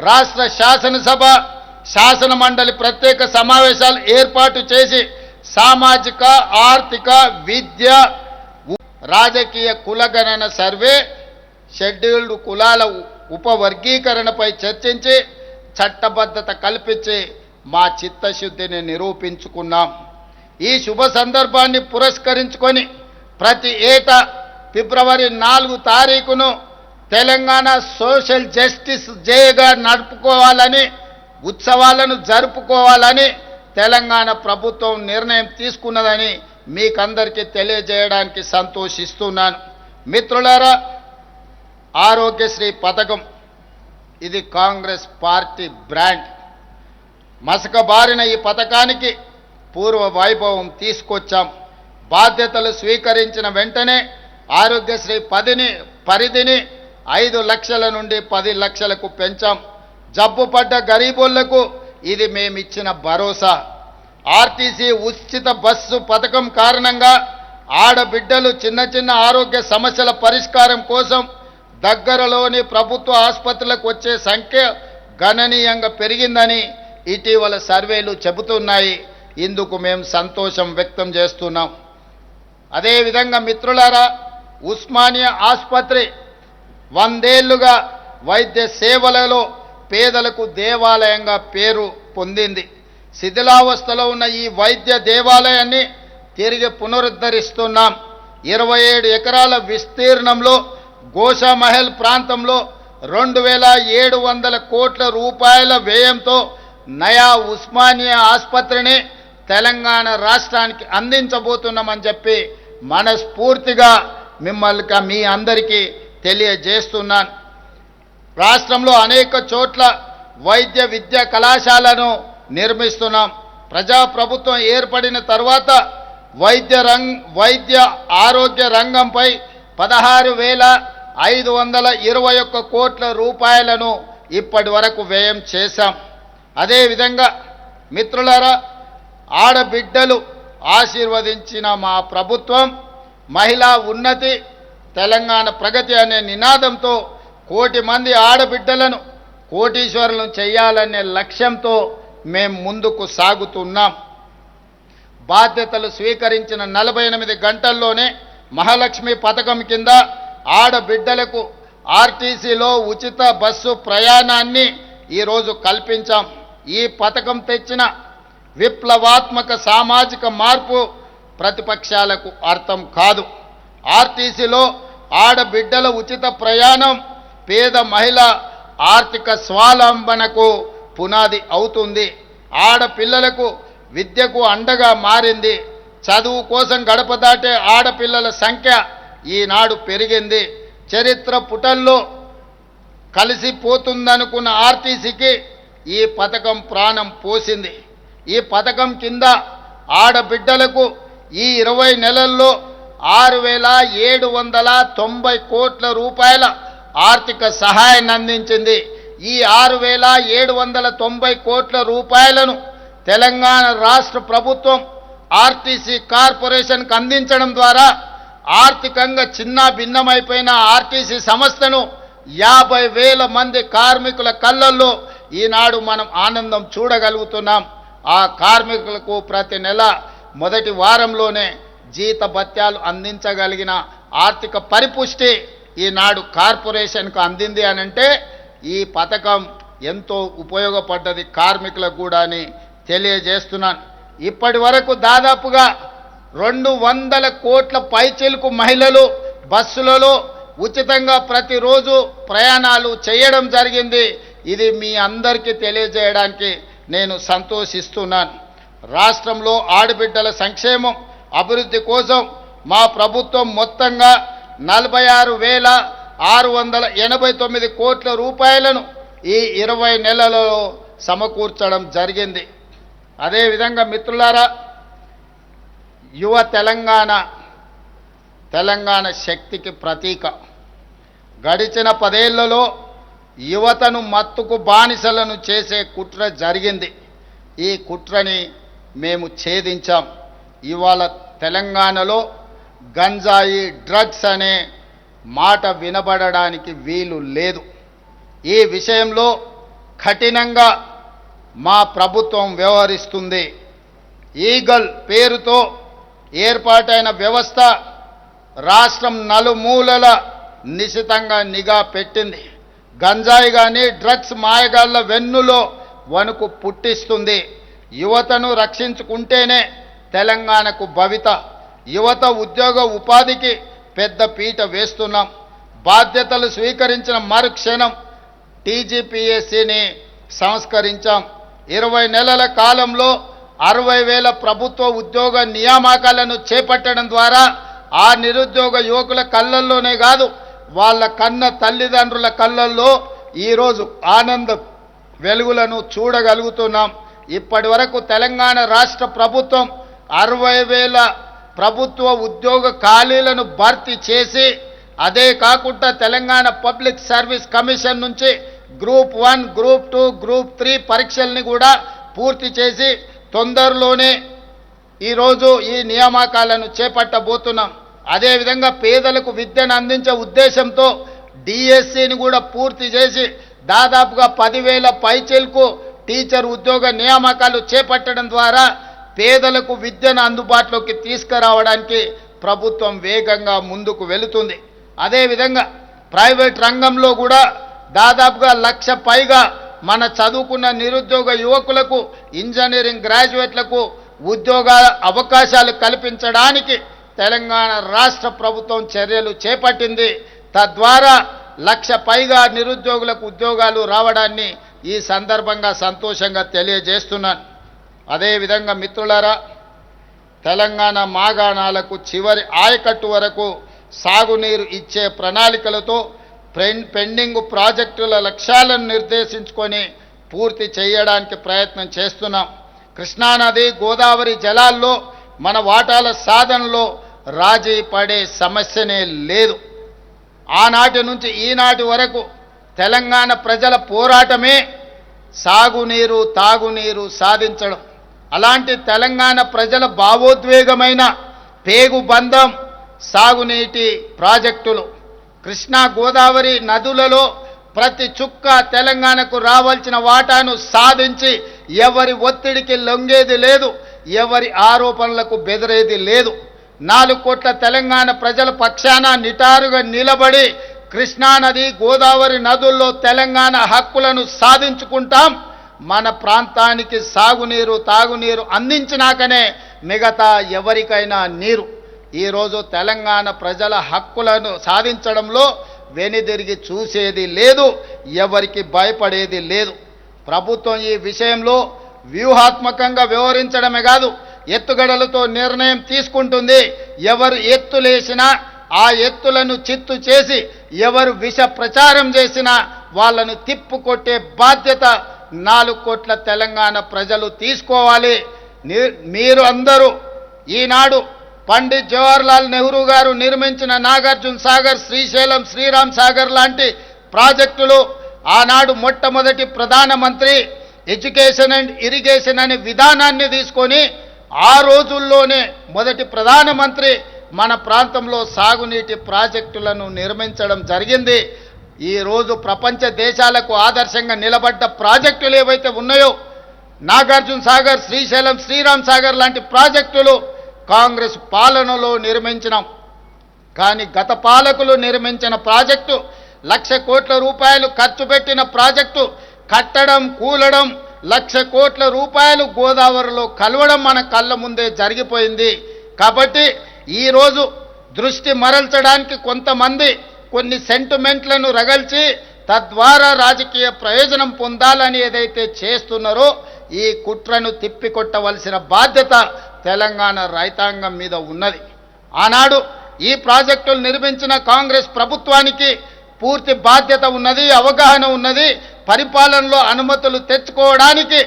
రాష్ట్ర శాసనసభ శాసన మండలి ప్రత్యేక సమావేశాలు ఏర్పాటు చేసి సామాజిక, ఆర్థిక, విద్య, రాజకీయ కులగణన సర్వే, షెడ్యూల్డ్ కులాల ఉపవర్గీకరణపై చర్చించి చట్టబద్ధత కల్పించి మా చిత్తశుద్ధిని నిరూపించుకున్నాం. ఈ శుభ సందర్భాన్ని పురస్కరించుకొని ప్రతి ఏటా ఫిబ్రవరి 4 తారీఖును తెలంగాణ సోషల్ జస్టిస్ డేగా నడుపుకోవాలని, ఉత్సవాలను జరుపుకోవాలని తెలంగాణ ప్రభుత్వం నిర్ణయం తీసుకున్నదని మీకందరికీ తెలియజేయడానికి సంతోషిస్తున్నాను. మిత్రులారా, ఆరోగ్యశ్రీ పథకం ఇది కాంగ్రెస్ పార్టీ బ్రాండ్. మసకబారిన ఈ పథకానికి పూర్వ వైభవం తీసుకొచ్చాం. బాధ్యతలు స్వీకరించిన వెంటనే ఆరోగ్యశ్రీ పరిధిని 5 లక్షల నుండి 10 లక్షలకు పెంచాం. జబ్బుపడ్డ గరీబులకు ఇది మేమిచ్చిన భరోసా. ఆర్టీసీ ఉచిత బస్సు పథకం కారణంగా ఆడబిడ్డలు చిన్న చిన్న ఆరోగ్య సమస్యల పరిష్కారం కోసం దగ్గరలోని ప్రభుత్వ ఆసుపత్రులకు వచ్చే సంఖ్య గణనీయంగా పెరిగిందని ఇటీవల సర్వేలు చెబుతున్నాయి. ఇందుకు మేము సంతోషం వ్యక్తం చేస్తున్నాం. అదేవిధంగా మిత్రులారా, ఉస్మానియా ఆసుపత్రి 100 ఏళ్లుగా వైద్య సేవలలో పేదలకు దేవాలయంగా పేరు పొందింది. శిథిలావస్థలో ఉన్న ఈ వైద్య దేవాలయాన్ని తిరిగి పునరుద్ధరిస్తున్నాం. 27 ఎకరాల విస్తీర్ణంలో గోషామహల్ ప్రాంతంలో 2,700 కోట్ల రూపాయల వ్యయంతో నయా ఉస్మానియా ఆసుపత్రిని తెలంగాణ రాష్ట్రానికి అందించబోతున్నామని చెప్పి మనస్ఫూర్తిగా మీ అందరికీ తెలియజేస్తున్నాను. రాష్ట్రంలో అనేక చోట్ల వైద్య విద్యా కళాశాలను నిర్మిస్తున్నాం. ప్రజాప్రభుత్వం ఏర్పడిన తర్వాత వైద్య ఆరోగ్య రంగంపై 16,521 కోట్ల రూపాయలను ఇప్పటి వరకు వ్యయం చేశాం. అదేవిధంగా మిత్రులారా, ఆడబిడ్డలు ఆశీర్వదించిన మా ప్రభుత్వం మహిళా ఉన్నతి, తెలంగాణ ప్రగతి అనే నినాదంతో 1 కోటి మంది ఆడబిడ్డలను కోటీశ్వరులను చేయాలనే లక్ష్యంతో మేము ముందుకు సాగుతున్నాం. బాధ్యతలు స్వీకరించిన 48 గంటల్లోనే మహాలక్ష్మి పథకం కింద ఆడబిడ్డలకు ఆర్టీసీలో ఉచిత బస్సు ప్రయాణాన్ని ఈరోజు కల్పించాం. ఈ పథకం తెచ్చిన విప్లవాత్మక సామాజిక మార్పు ప్రతిపక్షాలకు అర్థం కాదు. ఆర్టీసీలో ఆడబిడ్డల ఉచిత ప్రయాణం పేద మహిళ ఆర్థిక స్వావలంబనకు పునాది అవుతుంది. ఆడపిల్లలకు విద్యకు అండగా మారింది. చదువు కోసం గడప దాటే ఆడపిల్లల సంఖ్య ఈనాడు పెరిగింది. చరిత్ర పుటల్లో కలిసిపోతుందనుకున్న ఆర్టీసీకి ఈ పథకం ప్రాణం పోసింది. ఈ పథకం కింద ఆడబిడ్డలకు ఈ 20 నెలల్లో 6,790 కోట్ల రూపాయల ఆర్థిక సహాయాన్ని అందించింది. ఈ 6,790 కోట్ల రూపాయలను తెలంగాణ రాష్ట్ర ప్రభుత్వం ఆర్టీసీ కార్పొరేషన్కు అందించడం ద్వారా ఆర్థికంగా చిన్న భిన్నమైపోయిన ఆర్టీసీ సంస్థను 50,000 మంది కార్మికుల కళ్ళల్లో ఈనాడు మనం ఆనందం చూడగలుగుతున్నాం. ఆ కార్మికులకు ప్రతి నెల మొదటి వారంలోనే జీత భత్యాలు అందించగలిగిన ఆర్థిక పరిపుష్టి ఈనాడు కార్పొరేషన్కు అందింది అనంటే ఈ పథకం ఎంతో ఉపయోగపడ్డది కార్మికులకు కూడా అని తెలియజేస్తున్నాను. ఇప్పటి వరకు దాదాపుగా 200 కోట్ల పైచిలుకు మహిళలు బస్సులలో ఉచితంగా ప్రతిరోజు ప్రయాణాలు చేయడం జరిగింది. ఇది మీ అందరికీ తెలియజేయడానికి నేను సంతోషిస్తున్నాను. రాష్ట్రంలో ఆడబిడ్డల సంక్షేమం అభివృద్ధి కోసం మా ప్రభుత్వం మొత్తంగా 46,689 కోట్ల రూపాయలను ఈ 20 నెలలలో సమకూర్చడం జరిగింది. అదేవిధంగా మిత్రులారా, యువ తెలంగాణ శక్తికి ప్రతీక. గడిచిన 10 ఏళ్లలో యువతను మత్తుకు బానిసలను చేసే కుట్ర జరిగింది. ఈ కుట్రని మేము ఛేదించాం. ఇవాళ తెలంగాణలో గంజాయి డ్రగ్స్ అనే మాట వినబడడానికి వీలు లేదు. ఈ విషయంలో కఠినంగా మా ప్రభుత్వం వ్యవహరిస్తుంది. ఈగల్ పేరుతో ఏర్పాటైన వ్యవస్థ రాష్ట్రం నలుమూలల నిశితంగా నిఘా పెట్టింది. గంజాయి కానీ డ్రగ్స్ మాయగాళ్ల వెన్నులో వణుకు పుట్టిస్తుంది. యువతను రక్షించుకుంటేనే తెలంగాణకు భవిత. యువత ఉద్యోగ ఉపాధికి పెద్ద పీట వేస్తున్నాం. బాధ్యతలు స్వీకరించిన మరుక్షణం టీజీపీఎస్సీని సంస్కరించాం. 20 నెలల కాలంలో 60,000 ప్రభుత్వ ఉద్యోగ నియామకాలను చేపట్టడం ద్వారా ఆ నిరుద్యోగ యువకుల కళ్ళల్లోనే కాదు, వాళ్ళ కన్న తల్లిదండ్రుల కళ్ళల్లో ఈరోజు ఆనంద వెలుగులను చూడగలుగుతున్నాం. ఇప్పటి వరకు తెలంగాణ రాష్ట్ర ప్రభుత్వం 60,000 ప్రభుత్వ ఉద్యోగ ఖాళీలను భర్తీ చేసి, అదే కాకుండా తెలంగాణ పబ్లిక్ సర్వీస్ కమిషన్ నుంచి గ్రూప్ 1, గ్రూప్ 2, గ్రూప్ 3 పరీక్షల్ని కూడా పూర్తి చేసి తొందరలోనే ఈరోజు ఈ నియామకాలను చేపట్టబోతున్నాం. అదేవిధంగా పేదలకు విద్యను అందించే ఉద్దేశంతో డిఎస్సిని కూడా పూర్తి చేసి దాదాపుగా 10,000 పైచిలకు టీచర్ ఉద్యోగ నియామకాలు చేపట్టడం ద్వారా పేదలకు విద్యను అందుబాటులోకి తీసుకురావడానికి ప్రభుత్వం వేగంగా ముందుకు వెళుతుంది. అదేవిధంగా ప్రైవేట్ రంగంలో కూడా దాదాపుగా 1,00,000 పైగా మన చదువుకున్న నిరుద్యోగ యువకులకు, ఇంజనీరింగ్ గ్రాడ్యుయేట్లకు ఉద్యోగ అవకాశాలు కల్పించడానికి తెలంగాణ రాష్ట్ర ప్రభుత్వం చర్యలు చేపట్టింది. తద్వారా 1,00,000 పైగా నిరుద్యోగులకు ఉద్యోగాలు రావడాన్ని ఈ సందర్భంగా సంతోషంగా తెలియజేస్తున్నాను. అదేవిధంగా మిత్రులారా, తెలంగాణ మాగాణాలకు చివరి ఆయకట్టు వరకు సాగునీరు ఇచ్చే ప్రణాళికలతో పెండింగ్ ప్రాజెక్టుల లక్ష్యాలను నిర్దేశించుకొని పూర్తి చేయడానికి ప్రయత్నం చేస్తున్నాం. కృష్ణానది, గోదావరి జలాల్లో మన వాటాల సాధనలో రాజీ పడే సమస్యనే లేదు. ఆనాటి నుంచి ఈనాటి వరకు తెలంగాణ ప్రజల పోరాటమే సాగునీరు, తాగునీరు సాధించడం. అలాంటి తెలంగాణ ప్రజల భావోద్వేగమైన పేగుబంధం సాగునీటి ప్రాజెక్టులు. కృష్ణా, గోదావరి నదులలో ప్రతి చుక్క తెలంగాణకు రావాల్సిన వాటాను సాధించి ఎవరి ఒత్తిడికి లొంగేది లేదు, ఎవరి ఆరోపణలకు బెదిరేది లేదు. 4 కోట్ల తెలంగాణ ప్రజల పక్షాన నిటారుగా నిలబడి కృష్ణానది, గోదావరి నదుల్లో తెలంగాణ హక్కులను సాధించుకుంటాం. మన ప్రాంతానికి సాగునీరు, తాగునీరు అందించినాకనే మిగతా ఎవరికైనా నీరు. ఈరోజు తెలంగాణ ప్రజల హక్కులను సాధించడంలో వెనుదిరిగి చూసేది లేదు, ఎవరికి భయపడేది లేదు. ప్రభుత్వం ఈ విషయంలో వ్యూహాత్మకంగా వ్యవహరించడమే కాదు, ఎత్తుగడలతో నిర్ణయం తీసుకుంటుంది. ఎవరు ఎత్తులేసినా ఆ ఎత్తులను చిత్తు చేసి, ఎవరు విష ప్రచారం చేసినా వాళ్ళను తిప్పుకొట్టే బాధ్యత 4 కోట్ల తెలంగాణ ప్రజలు తీసుకోవాలి. మీరు అందరూ ఈనాడు పండిత్ జవహర్లాల్ నెహ్రూ గారు నిర్మించిన నాగార్జున సాగర్, శ్రీశైలం, శ్రీరామ్ సాగర్ లాంటి ప్రాజెక్టులు ఆనాడు మొట్టమొదటి ప్రధానమంత్రి ఎడ్యుకేషన్ అండ్ ఇరిగేషన్ అనే విధానాన్ని తీసుకొని ఆ రోజుల్లోనే మొదటి ప్రధానమంత్రి మన ప్రాంతంలో సాగునీటి ప్రాజెక్టులను నిర్మించడం జరిగింది. ఈరోజు ప్రపంచ దేశాలకు ఆదర్శంగా నిలబడ్డ ప్రాజెక్టులు ఏవైతే ఉన్నాయో నాగార్జున సాగర్, శ్రీశైలం, శ్రీరామ్ సాగర్ లాంటి ప్రాజెక్టులు కాంగ్రెస్ పాలనలో నిర్మించినాం. కానీ గత పాలకులు నిర్మించిన ప్రాజెక్టు 1,00,000 కోట్ల రూపాయలు ఖర్చు పెట్టిన ప్రాజెక్టు కట్టడం, కూలడం, 1,00,000 కోట్ల రూపాయలు గోదావరిలో కలవడం మన కళ్ళ ముందే జరిగిపోయింది. కాబట్టి ఈరోజు దృష్టి మరల్చడానికి కొంతమంది కొన్ని సెంటిమెంట్లను రగల్చి తద్వారా రాజకీయ ప్రయోజనం పొందాలని ఏదైతే చేస్తున్నారో ఈ కుట్రను తిప్పికొట్టవలసిన బాధ్యత తెలంగాణ రైతాంగం మీద ఉన్నది. ఆనాడు ఈ ప్రాజెక్టులు నిర్మించిన కాంగ్రెస్ ప్రభుత్వానికి పూర్తి బాధ్యత ఉన్నది, అవగాహన ఉన్నది, పరిపాలనలో అనుమతులు తెచ్చుకోవడానికి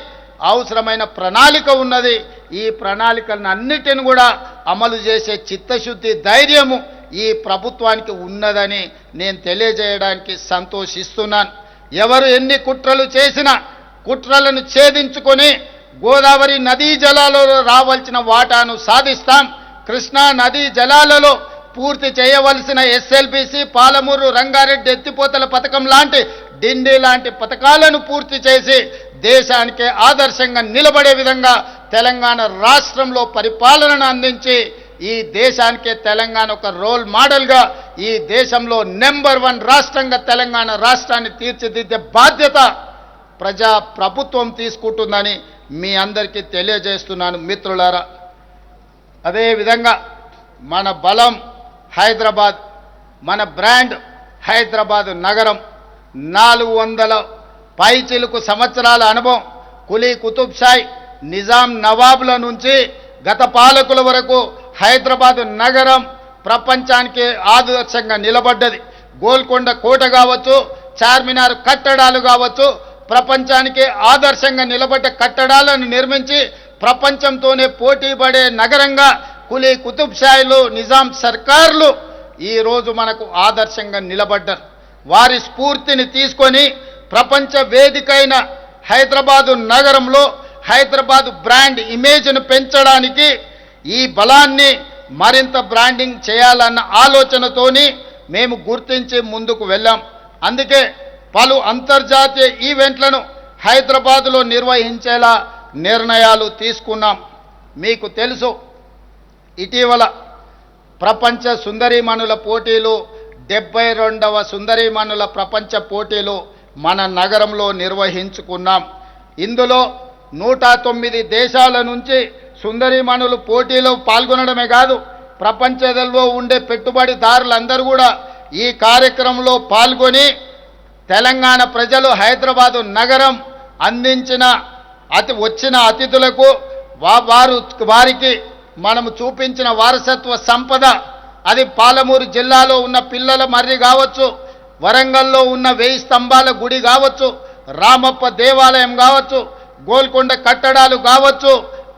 అవసరమైన ప్రణాళిక ఉన్నది. ఈ ప్రణాళికలను అన్నిటిని కూడా అమలు చేసే చిత్తశుద్ధి, ధైర్యము ఈ ప్రభుత్వానికి ఉన్నదని నేను తెలియజేయడానికి సంతోషిస్తున్నాను. ఎవరు ఎన్ని కుట్రలు చేసినా కుట్రలను ఛేదించుకొని గోదావరి నదీ జలాలలో రావాల్సిన వాటాను సాధిస్తాం. కృష్ణా నదీ జలాలలో పూర్తి చేయవలసిన ఎస్ఎల్బిసి, పాలమూరు, రంగారెడ్డి ఎత్తిపోతల పథకం లాంటి, డిండి లాంటి పథకాలను పూర్తి చేసి దేశానికే ఆదర్శంగా నిలబడే విధంగా తెలంగాణ రాష్ట్రంలో పరిపాలనను అందించి ఈ దేశానికే తెలంగాణ ఒక రోల్ మోడల్గా ఈ దేశంలో నెంబర్ 1 రాష్ట్రంగా తెలంగాణ రాష్ట్రాన్ని తీర్చిదిద్దే బాధ్యత ప్రజా ప్రభుత్వం తీసుకుంటుందని మీ అందరికీ తెలియజేస్తున్నాను మిత్రులారా. అదేవిధంగా మన బలం హైదరాబాద్, మన బ్రాండ్ హైదరాబాద్ నగరం, 400 పైచిలుకు సంవత్సరాల అనుభవం, కులీ కుతుబ్ షాయ్, నిజాం నవాబుల నుంచి గత పాలకుల వరకు హైదరాబాద్ నగరం ప్రపంచానికి ఆదర్శంగా నిలబడ్డది. గోల్కొండ కోట కావచ్చు, చార్మినార్ కట్టడాలు కావచ్చు, ప్రపంచానికి ఆదర్శంగా నిలబడ్డ కట్టడాలను నిర్మించి ప్రపంచంతోనే పోటీ పడే నగరంగా కులీ కుతుబ్ షాయిలు, నిజాం సర్కార్లు ఈరోజు మనకు ఆదర్శంగా నిలబడ్డారు. వారి స్ఫూర్తిని తీసుకొని ప్రపంచ వేదికైన హైదరాబాదు నగరంలో హైదరాబాదు బ్రాండ్ ఇమేజ్ను పెంచడానికి ఈ బలాన్ని మరింత బ్రాండింగ్ చేయాలన్న ఆలోచనతోని మేము గుర్తించి ముందుకు వెళ్ళాం. అందుకే పలు అంతర్జాతీయ ఈవెంట్లను హైదరాబాదులో నిర్వహించేలా నిర్ణయాలు తీసుకున్నాం. మీకు తెలుసు, ఇటీవల ప్రపంచ సుందరీమణుల పోటీలు, 72వ సుందరీమణుల ప్రపంచ పోటీలు మన నగరంలో నిర్వహించుకున్నాం. ఇందులో 109 దేశాల నుంచి సుందరీమణులు పోటీలో పాల్గొనడమే కాదు, ప్రపంచంలో ఉండే పెట్టుబడిదారులందరూ కూడా ఈ కార్యక్రమంలో పాల్గొని తెలంగాణ ప్రజలు హైదరాబాదు నగరం అందించిన వచ్చిన అతిథులకు వారికి మనము చూపించిన వారసత్వ సంపద, అది పాలమూరు జిల్లాలో ఉన్న పిల్లల మర్రి కావచ్చు, వరంగల్లో ఉన్న 1000 స్తంభాల గుడి కావచ్చు, రామప్ప దేవాలయం కావచ్చు, గోల్కొండ కట్టడాలు కావచ్చు,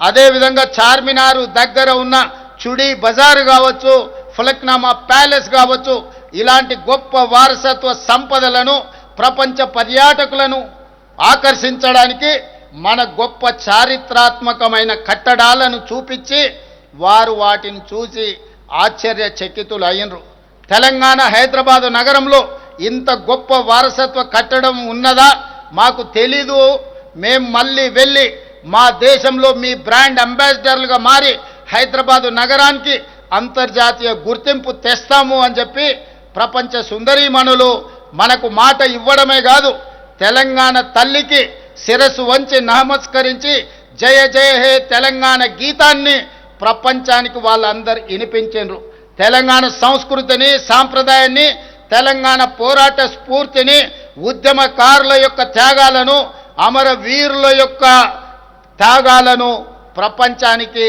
అదేవిధంగా చార్మినారు దగ్గర ఉన్న చుడీ బజారు కావచ్చు, ఫలక్నామా ప్యాలెస్ కావచ్చు, ఇలాంటి గొప్ప వారసత్వ సంపదలను ప్రపంచ పర్యాటకులను ఆకర్షించడానికి మన గొప్ప చారిత్రాత్మకమైన కట్టడాలను చూపించి వారు వాటిని చూసి ఆశ్చర్యచకితులు అయినరు. తెలంగాణ హైదరాబాదు నగరంలో ఇంత గొప్ప వారసత్వ కట్టడం ఉన్నదా, మాకు తెలీదు, మేము మళ్ళీ వెళ్ళి మా దేశంలో మీ బ్రాండ్ అంబాసిడర్లుగా మారి హైదరాబాదు నగరానికి అంతర్జాతీయ గుర్తింపు తెస్తాము అని చెప్పి ప్రపంచ సుందరీమణులు మనకు మాట ఇవ్వడమే కాదు, తెలంగాణ తల్లికి శిరస్సు వంచి నమస్కరించి జయ జయ హే తెలంగాణ గీతాన్ని ప్రపంచానికి వాళ్ళందరూ వినిపించారు. తెలంగాణ సంస్కృతిని, సాంప్రదాయాన్ని, తెలంగాణ పోరాట స్ఫూర్తిని, ఉద్యమకారుల యొక్క త్యాగాలను, అమరవీరుల యొక్క త్యాగాలను ప్రపంచానికి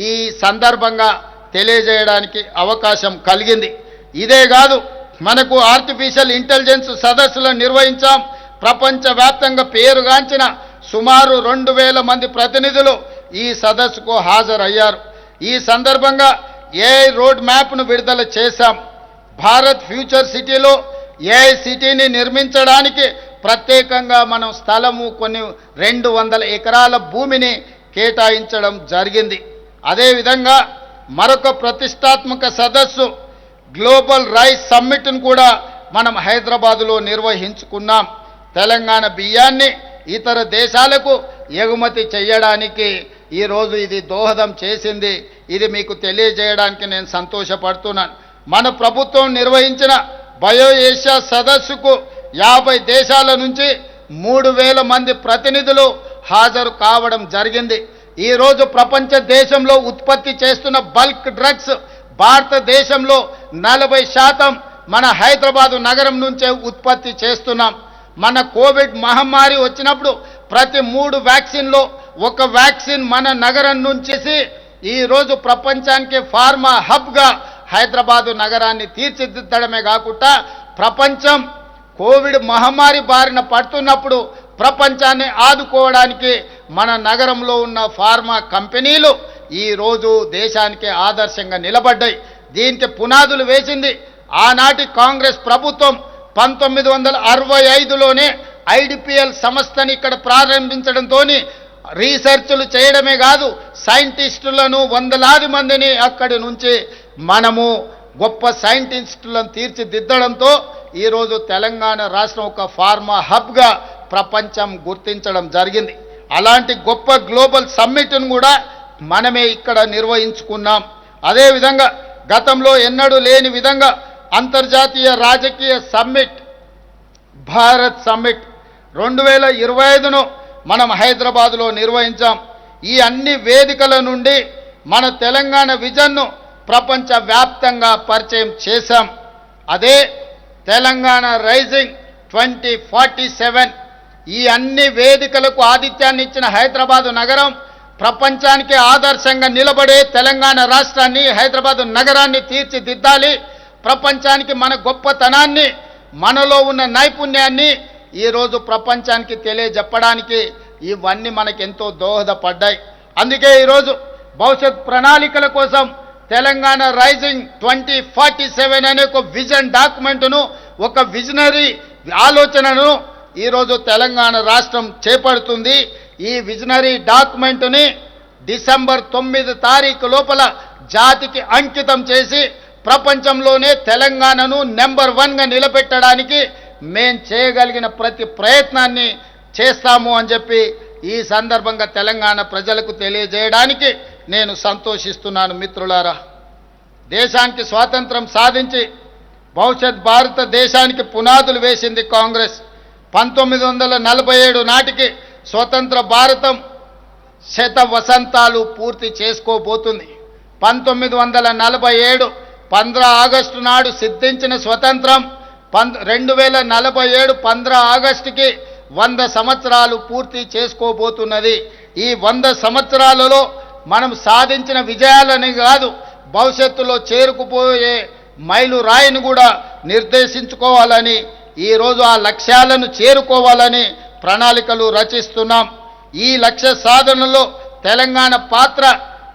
ఈ సందర్భంగా తెలియజేయడానికి అవకాశం కలిగింది. ఇదే కాదు, మనకు ఆర్టిఫిషియల్ ఇంటెలిజెన్స్ సదస్సులను నిర్వహించాం. ప్రపంచవ్యాప్తంగా పేరుగాంచిన సుమారు 2000 మంది ప్రతినిధులు ఈ సదస్సుకు హాజరయ్యారు. ఈ సందర్భంగా ఏఐ రోడ్ మ్యాప్ను విడుదల చేశాం. భారత్ ఫ్యూచర్ సిటీలో ఏఐ సిటీని నిర్మించడానికి ప్రత్యేకంగా మనం స్థలము కొన్ని 200 ఎకరాల భూమిని కేటాయించడం జరిగింది. అదేవిధంగా మరొక ప్రతిష్టాత్మక సదస్సు గ్లోబల్ రైస్ సమ్మిట్ను కూడా మనం హైదరాబాదులో నిర్వహించుకున్నాం. తెలంగాణ బియ్యాన్ని ఇతర దేశాలకు ఎగుమతి చేయడానికి ఈరోజు ఇది దోహదం చేసింది. ఇది మీకు తెలియజేయడానికి నేను సంతోషపడుతున్నాను. మన ప్రభుత్వం నిర్వహించిన బయో ఏషియా సదస్సుకు 50 దేశాల నుంచి 3000 మంది ప్రతినిధులు హాజరు కావడం జరిగింది. ఈరోజు ప్రపంచ దేశంలో ఉత్పత్తి చేస్తున్న బల్క్ డ్రగ్స్ భారతదేశంలో 40% మన హైదరాబాదు నగరం నుంచే ఉత్పత్తి చేస్తున్నాం. మన కోవిడ్ మహమ్మారి వచ్చినప్పుడు ప్రతి 3 వ్యాక్సిన్లో 1 వ్యాక్సిన్ మన నగరం నుంచి ఈరోజు ప్రపంచానికి ఫార్మా హబ్గా హైదరాబాదు నగరాన్ని తీర్చిదిద్దడమే కాకుండా ప్రపంచం కోవిడ్ మహమ్మారి బారిన పడుతున్నప్పుడు ప్రపంచాన్ని ఆదుకోవడానికి మన నగరంలో ఉన్న ఫార్మా కంపెనీలు ఈరోజు దేశానికి ఆదర్శంగా నిలబడ్డాయి. దీనికి పునాదులు వేసింది ఆనాటి కాంగ్రెస్ ప్రభుత్వం. 1965లోనే ఐడిపిఎల్ సంస్థని ఇక్కడ ప్రారంభించడంతో రీసెర్చ్లు చేయడమే కాదు, సైంటిస్టులను 100లాది మందిని అక్కడి నుంచి మనము గొప్ప సైంటిస్టులను తీర్చిదిద్దడంతో ఈరోజు తెలంగాణ రాష్ట్రం ఒక ఫార్మా హబ్గా ప్రపంచం గుర్తించడం జరిగింది. అలాంటి గొప్ప గ్లోబల్ సమ్మిట్ను కూడా మనమే ఇక్కడ నిర్వహించుకున్నాం. అదేవిధంగా గతంలో ఎన్నడూ లేని విధంగా అంతర్జాతీయ రాజకీయ సమ్మిట్ భారత్ సమ్మిట్ 2025ను మనం హైదరాబాదులో నిర్వహించాం. ఈ అన్ని వేదికల నుండి మన తెలంగాణ విజన్ను ప్రపంచవ్యాప్తంగా పరిచయం చేశాం. అదే తెలంగాణ రైజింగ్ 2047. ఈ అన్ని వేదికలకు ఆతిథ్యాన్ని ఇచ్చిన హైదరాబాదు నగరం ప్రపంచానికి ఆదర్శంగా నిలబడే తెలంగాణ రాష్ట్రాన్ని, హైదరాబాదు నగరాన్ని తీర్చిదిద్దాలి. ప్రపంచానికి మన గొప్పతనాన్ని, మనలో ఉన్న నైపుణ్యాన్ని ఈరోజు ప్రపంచానికి తెలియజెప్పడానికి ఇవన్నీ మనకెంతో దోహదపడ్డాయి. అందుకే ఈరోజు భవిష్యత్ ప్రణాళికల కోసం తెలంగాణ రైజింగ్ 2047 అనే ఒక విజన్ డాక్యుమెంట్ను, ఒక విజనరీ ఆలోచనను ఈరోజు తెలంగాణ రాష్ట్రం చేపడుతుంది. ఈ విజనరీ డాక్యుమెంట్ని డిసెంబర్ 9 తారీఖు లోపల జాతికి అంకితం చేసి ప్రపంచంలోనే తెలంగాణను నెంబర్ 1గా నిలబెట్టడానికి మేం చేయగలిగిన ప్రతి ప్రయత్నాన్ని చేస్తాము అని చెప్పి ఈ సందర్భంగా తెలంగాణ ప్రజలకు తెలియజేయడానికి నేను సంతోషిస్తున్నాను. మిత్రులారా, దేశానికి స్వాతంత్రం సాధించి భవిష్యత్ భారతదేశానికి పునాదులు వేసింది కాంగ్రెస్. 1947 నాటికి స్వతంత్ర భారతం 100 వసంతాలు పూర్తి చేసుకోబోతుంది. 1947 15 ఆగస్టు నాడు సిద్ధించిన స్వతంత్రం 2047 15 ఆగస్టుకి 100 సంవత్సరాలు పూర్తి చేసుకోబోతున్నది. ఈ 100 సంవత్సరాలలో మనం సాధించిన విజయాలని కాదు, భవిష్యత్తులో చేరుకుపోయే మైలు రాయిని కూడా నిర్దేశించుకోవాలని, ఈరోజు ఆ లక్ష్యాలను చేరుకోవాలని ప్రణాళికలు రచిస్తున్నాం. ఈ లక్ష్య సాధనలో తెలంగాణ పాత్ర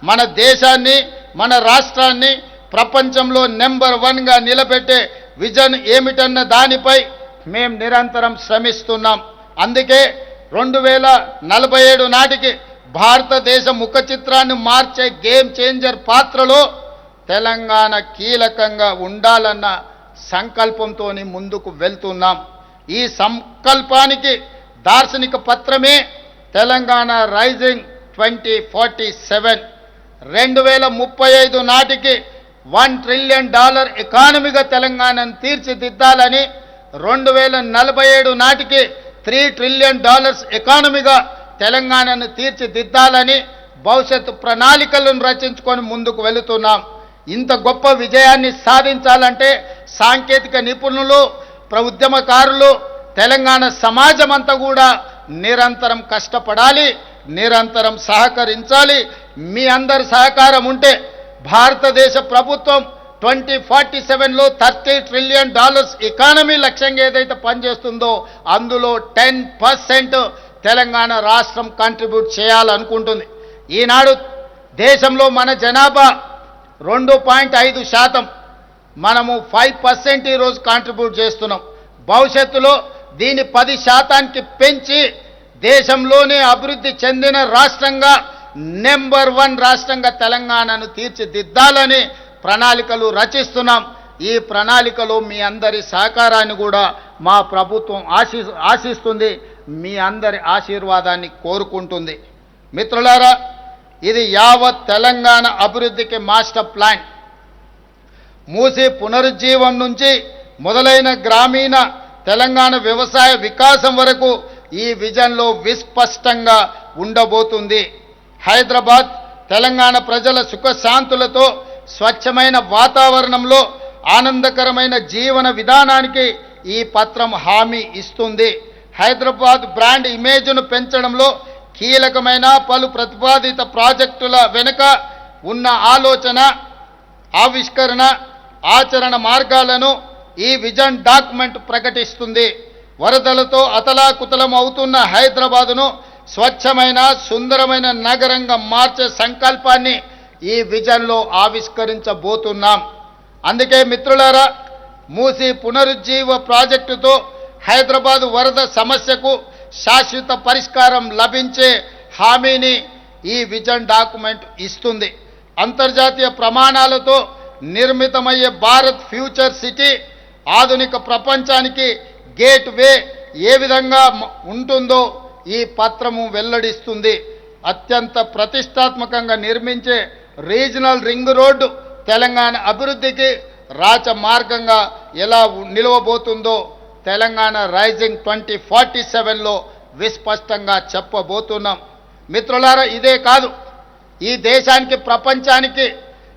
మన దేశాన్ని, మన రాష్ట్రాన్ని ప్రపంచంలో నెంబర్ 1గా నిలబెట్టే విజన్ ఏమిటన్న దానిపై మేము నిరంతరం శ్రమిస్తున్నాం. అందుకే 2047 నాటికి భారతదేశ ముఖ చిత్రాన్ని మార్చే గేమ్ చేంజర్ పాత్రలో తెలంగాణ కీలకంగా ఉండాలన్న సంకల్పంతో ముందుకు వెళ్తున్నాం. ఈ సంకల్పానికి దార్శనిక పత్రమే తెలంగాణ రైజింగ్ 2047. 2035 నాటికి $1 ట్రిలియన్ ఎకానమీగా తెలంగాణను తీర్చిదిద్దాలని, 2047 నాటికి $3 ట్రిలియన్ ఎకానమీగా తెలంగాణను తీర్చిదిద్దాలని భవిష్యత్తు ప్రణాళికలను రచించుకొని ముందుకు వెళుతున్నాం. ఇంత గొప్ప విజయాన్ని సాధించాలంటే సాంకేతిక నిపుణులు, ఉద్యమకారులు, తెలంగాణ సమాజం అంతా కూడా నిరంతరం కష్టపడాలి, నిరంతరం సహకరించాలి. మీ అందరి సహకారం ఉంటే భారతదేశ ప్రభుత్వం 2047లో $30 ట్రిలియన్ ఎకానమీ లక్ష్యంగా ఏదైతే పనిచేస్తుందో అందులో 10% తెలంగాణ రాష్ట్రం కంట్రిబ్యూట్ చేయాలనుకుంటుంది. ఈనాడు దేశంలో మన జనాభా 2.5% మనము 5% ఈరోజు కాంట్రిబ్యూట్ చేస్తున్నాం. భవిష్యత్తులో దీన్ని 10%కి పెంచి దేశంలోనే అభివృద్ధి చెందిన రాష్ట్రంగా నెంబర్ 1 రాష్ట్రంగా తెలంగాణను తీర్చిదిద్దాలని ప్రణాళికలు రచిస్తున్నాం. ఈ ప్రణాళికలో మీ అందరి సహకారాన్ని కూడా మా ప్రభుత్వం ఆశిస్తుంది, మీ అందరి ఆశీర్వాదాన్ని కోరుకుంటుంది. మిత్రులారా, ఇది యావత్ తెలంగాణ అభివృద్ధికి మాస్టర్ ప్లాన్. మూసి పునరుజ్జీవం నుంచి మొదలైన గ్రామీణ తెలంగాణ వ్యవసాయ వికాసం వరకు ఈ విజన్లో విస్పష్టంగా ఉండబోతుంది. హైదరాబాద్ తెలంగాణ ప్రజల సుఖశాంతులతో స్వచ్ఛమైన వాతావరణంలో ఆనందకరమైన జీవన విధానానికి ఈ పత్రం హామీ ఇస్తుంది. హైదరాబాద్ బ్రాండ్ ఇమేజ్ను పెంచడంలో కీలకమైన పలు ప్రతిపాదిత ప్రాజెక్టుల వెనుక ఉన్న ఆలోచన, ఆవిష్కరణ, ఆచరణ మార్గాలను ఈ విజన్ డాక్యుమెంట్ ప్రకటిస్తుంది. వరదలతో అతలాకుతలం అవుతున్న హైదరాబాదును స్వచ్ఛమైన సుందరమైన నగరంగా మార్చే సంకల్పాన్ని ఈ విజన్లో ఆవిష్కరించబోతున్నాం. అందుకే మిత్రులారా, మూసి పునరుజ్జీవ ప్రాజెక్టుతో హైదరాబాదు వరద సమస్యకు శాశ్వత పరిష్కారం లభించే హామీని ఈ విజన్ డాక్యుమెంట్ ఇస్తుంది. అంతర్జాతీయ ప్రమాణాలతో నిర్మితమయ్యే భారత్ ఫ్యూచర్ సిటీ ఆధునిక ప్రపంచానికి గేట్ వే ఏ విధంగా ఉంటుందో ఈ పత్రము వెల్లడిస్తుంది. అత్యంత ప్రతిష్టాత్మకంగా నిర్మించే రీజనల్ రింగ్ రోడ్డు తెలంగాణ అభివృద్ధికి రాచమార్గంగా ఎలా నిలవబోతుందో తెలంగాణ రైజింగ్ 2047లో విస్పష్టంగా చెప్పబోతున్నాం. మిత్రులారా, ఇదే కాదు, ఈ దేశానికి ప్రపంచానికి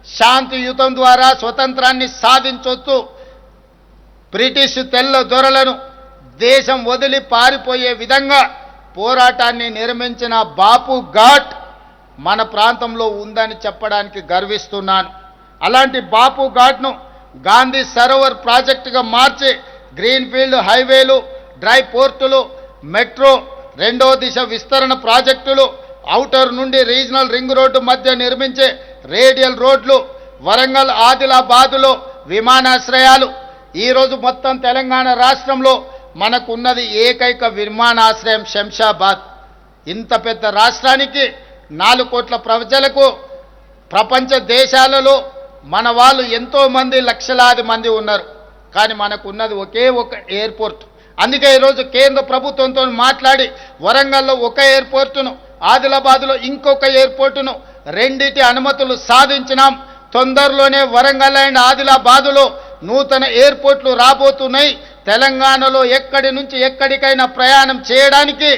శాంతియుతం ద్వారా స్వతంత్రాన్ని సాధించొచ్చు. బ్రిటిష్ తెల్ల దొరలను దేశం వదిలి పారిపోయే విధంగా పోరాటాన్ని నిర్మించిన బాపు ఘాట్ మన ప్రాంతంలో ఉందని చెప్పడానికి గర్విస్తున్నాను. అలాంటి బాపు ఘాట్ను గాంధీ సరోవర్ ప్రాజెక్టుగా మార్చి గ్రీన్ఫీల్డ్ హైవేలు, డ్రై పోర్టులు, మెట్రో, రెండో దిశ విస్తరణ ప్రాజెక్టులు, ఔటర్ నుండి రీజనల్ రింగ్ రోడ్డు మధ్య నిర్మించే రేడియల్ రోడ్లు, వరంగల్ ఆదిలాబాదులో విమానాశ్రయాలు. ఈరోజు మొత్తం తెలంగాణ రాష్ట్రంలో మనకున్నది ఏకైక విమానాశ్రయం శంషాబాద్. ఇంత పెద్ద రాష్ట్రానికి 4 కోట్ల ప్రజలకు ప్రపంచ దేశాలలో మన వాళ్ళు ఎంతోమంది లక్షలాది మంది ఉన్నారు, కానీ మనకున్నది ఒకే ఒక ఎయిర్పోర్ట్. అందుకే ఈరోజు కేంద్ర ప్రభుత్వంతో మాట్లాడి వరంగల్లో ఒక ఎయిర్పోర్టును, ఆదిలాబాద్లో ఇంకొక ఎయిర్పోర్టును, రెండిటి అనుమతులు సాధించినాం. తొందరలోనే వరంగల్ అండ్ ఆదిలాబాదులో నూతన ఎయిర్పోర్ట్లు రాబోతున్నాయి. తెలంగాణలో ఎక్కడి నుంచి ఎక్కడికైనా ప్రయాణం చేయడానికి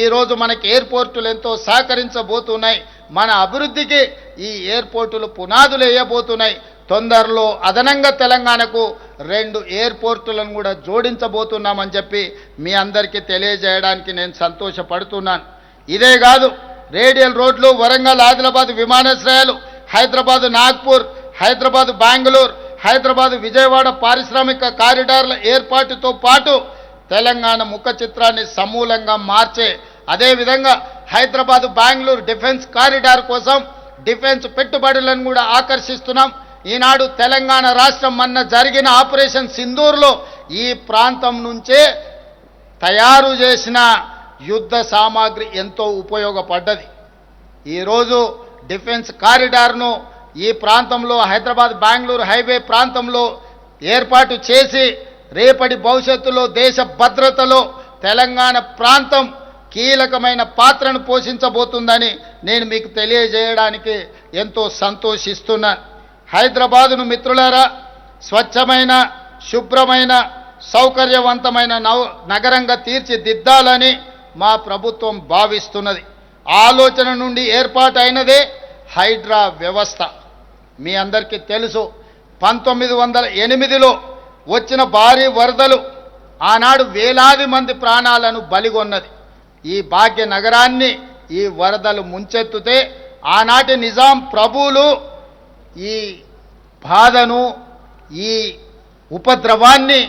ఈరోజు మనకి ఎయిర్పోర్టులు ఎంతో సహకరించబోతున్నాయి. మన అభివృద్ధికి ఈ ఎయిర్పోర్టులు పునాదులు వేయబోతున్నాయి. తొందరలో అదనంగా తెలంగాణకు 2 ఎయిర్పోర్టులను కూడా జోడించబోతున్నామని చెప్పి మీ అందరికీ తెలియజేయడానికి నేను సంతోషపడుతున్నాను. ఇదే కాదు, రేడియల్ రోడ్లు, వరంగల్ ఆదిలాబాద్ విమానాశ్రయాలు, హైదరాబాద్ నాగ్పూర్, హైదరాబాద్ బెంగళూరు, హైదరాబాద్ విజయవాడ పారిశ్రామిక కారిడార్ల ఏర్పాటుతో పాటు తెలంగాణ ముఖ చిత్రాన్ని సమూలంగా మార్చే, అదేవిధంగా హైదరాబాద్ బెంగళూరు డిఫెన్స్ కారిడార్ కోసం డిఫెన్స్ పెట్టుబడులను కూడా ఆకర్షిస్తున్నాం. ఈనాడు తెలంగాణ రాష్ట్రం మొన్న జరిగిన ఆపరేషన్ సింధూర్లో ఈ ప్రాంతం నుంచే తయారు చేసిన యుద్ధ సామాగ్రి ఎంతో ఉపయోగపడ్డది. ఈరోజు డిఫెన్స్ కారిడార్ను ఈ ప్రాంతంలో హైదరాబాద్ బెంగళూరు హైవే ప్రాంతంలో ఏర్పాటు చేసి రేపటి భవిష్యత్తులో దేశ భద్రతలో తెలంగాణ ప్రాంతం కీలకమైన పాత్రను పోషించబోతుందని నేను మీకు తెలియజేయడానికి ఎంతో సంతోషిస్తున్నాను. హైదరాబాదును మిత్రులారా, స్వచ్ఛమైన, శుభ్రమైన, సౌకర్యవంతమైన నగరంగా తీర్చిదిద్దాలని మా ప్రభుత్వం భావిస్తున్నది. ఆలోచన నుండి ఏర్పాటైనదే హైడ్రా వ్యవస్థ. మీ అందరికీ తెలుసు, 1908లో వచ్చిన భారీ వరదలు ఆనాడు వేలాది మంది ప్రాణాలను బలిగొన్నది. ఈ భాగ్య నగరాన్ని ఈ వరదలు ముంచెత్తుతే ఆనాటి నిజాం ప్రభువులు ఈ బాధను, ఈ ఉపద్రవాన్ని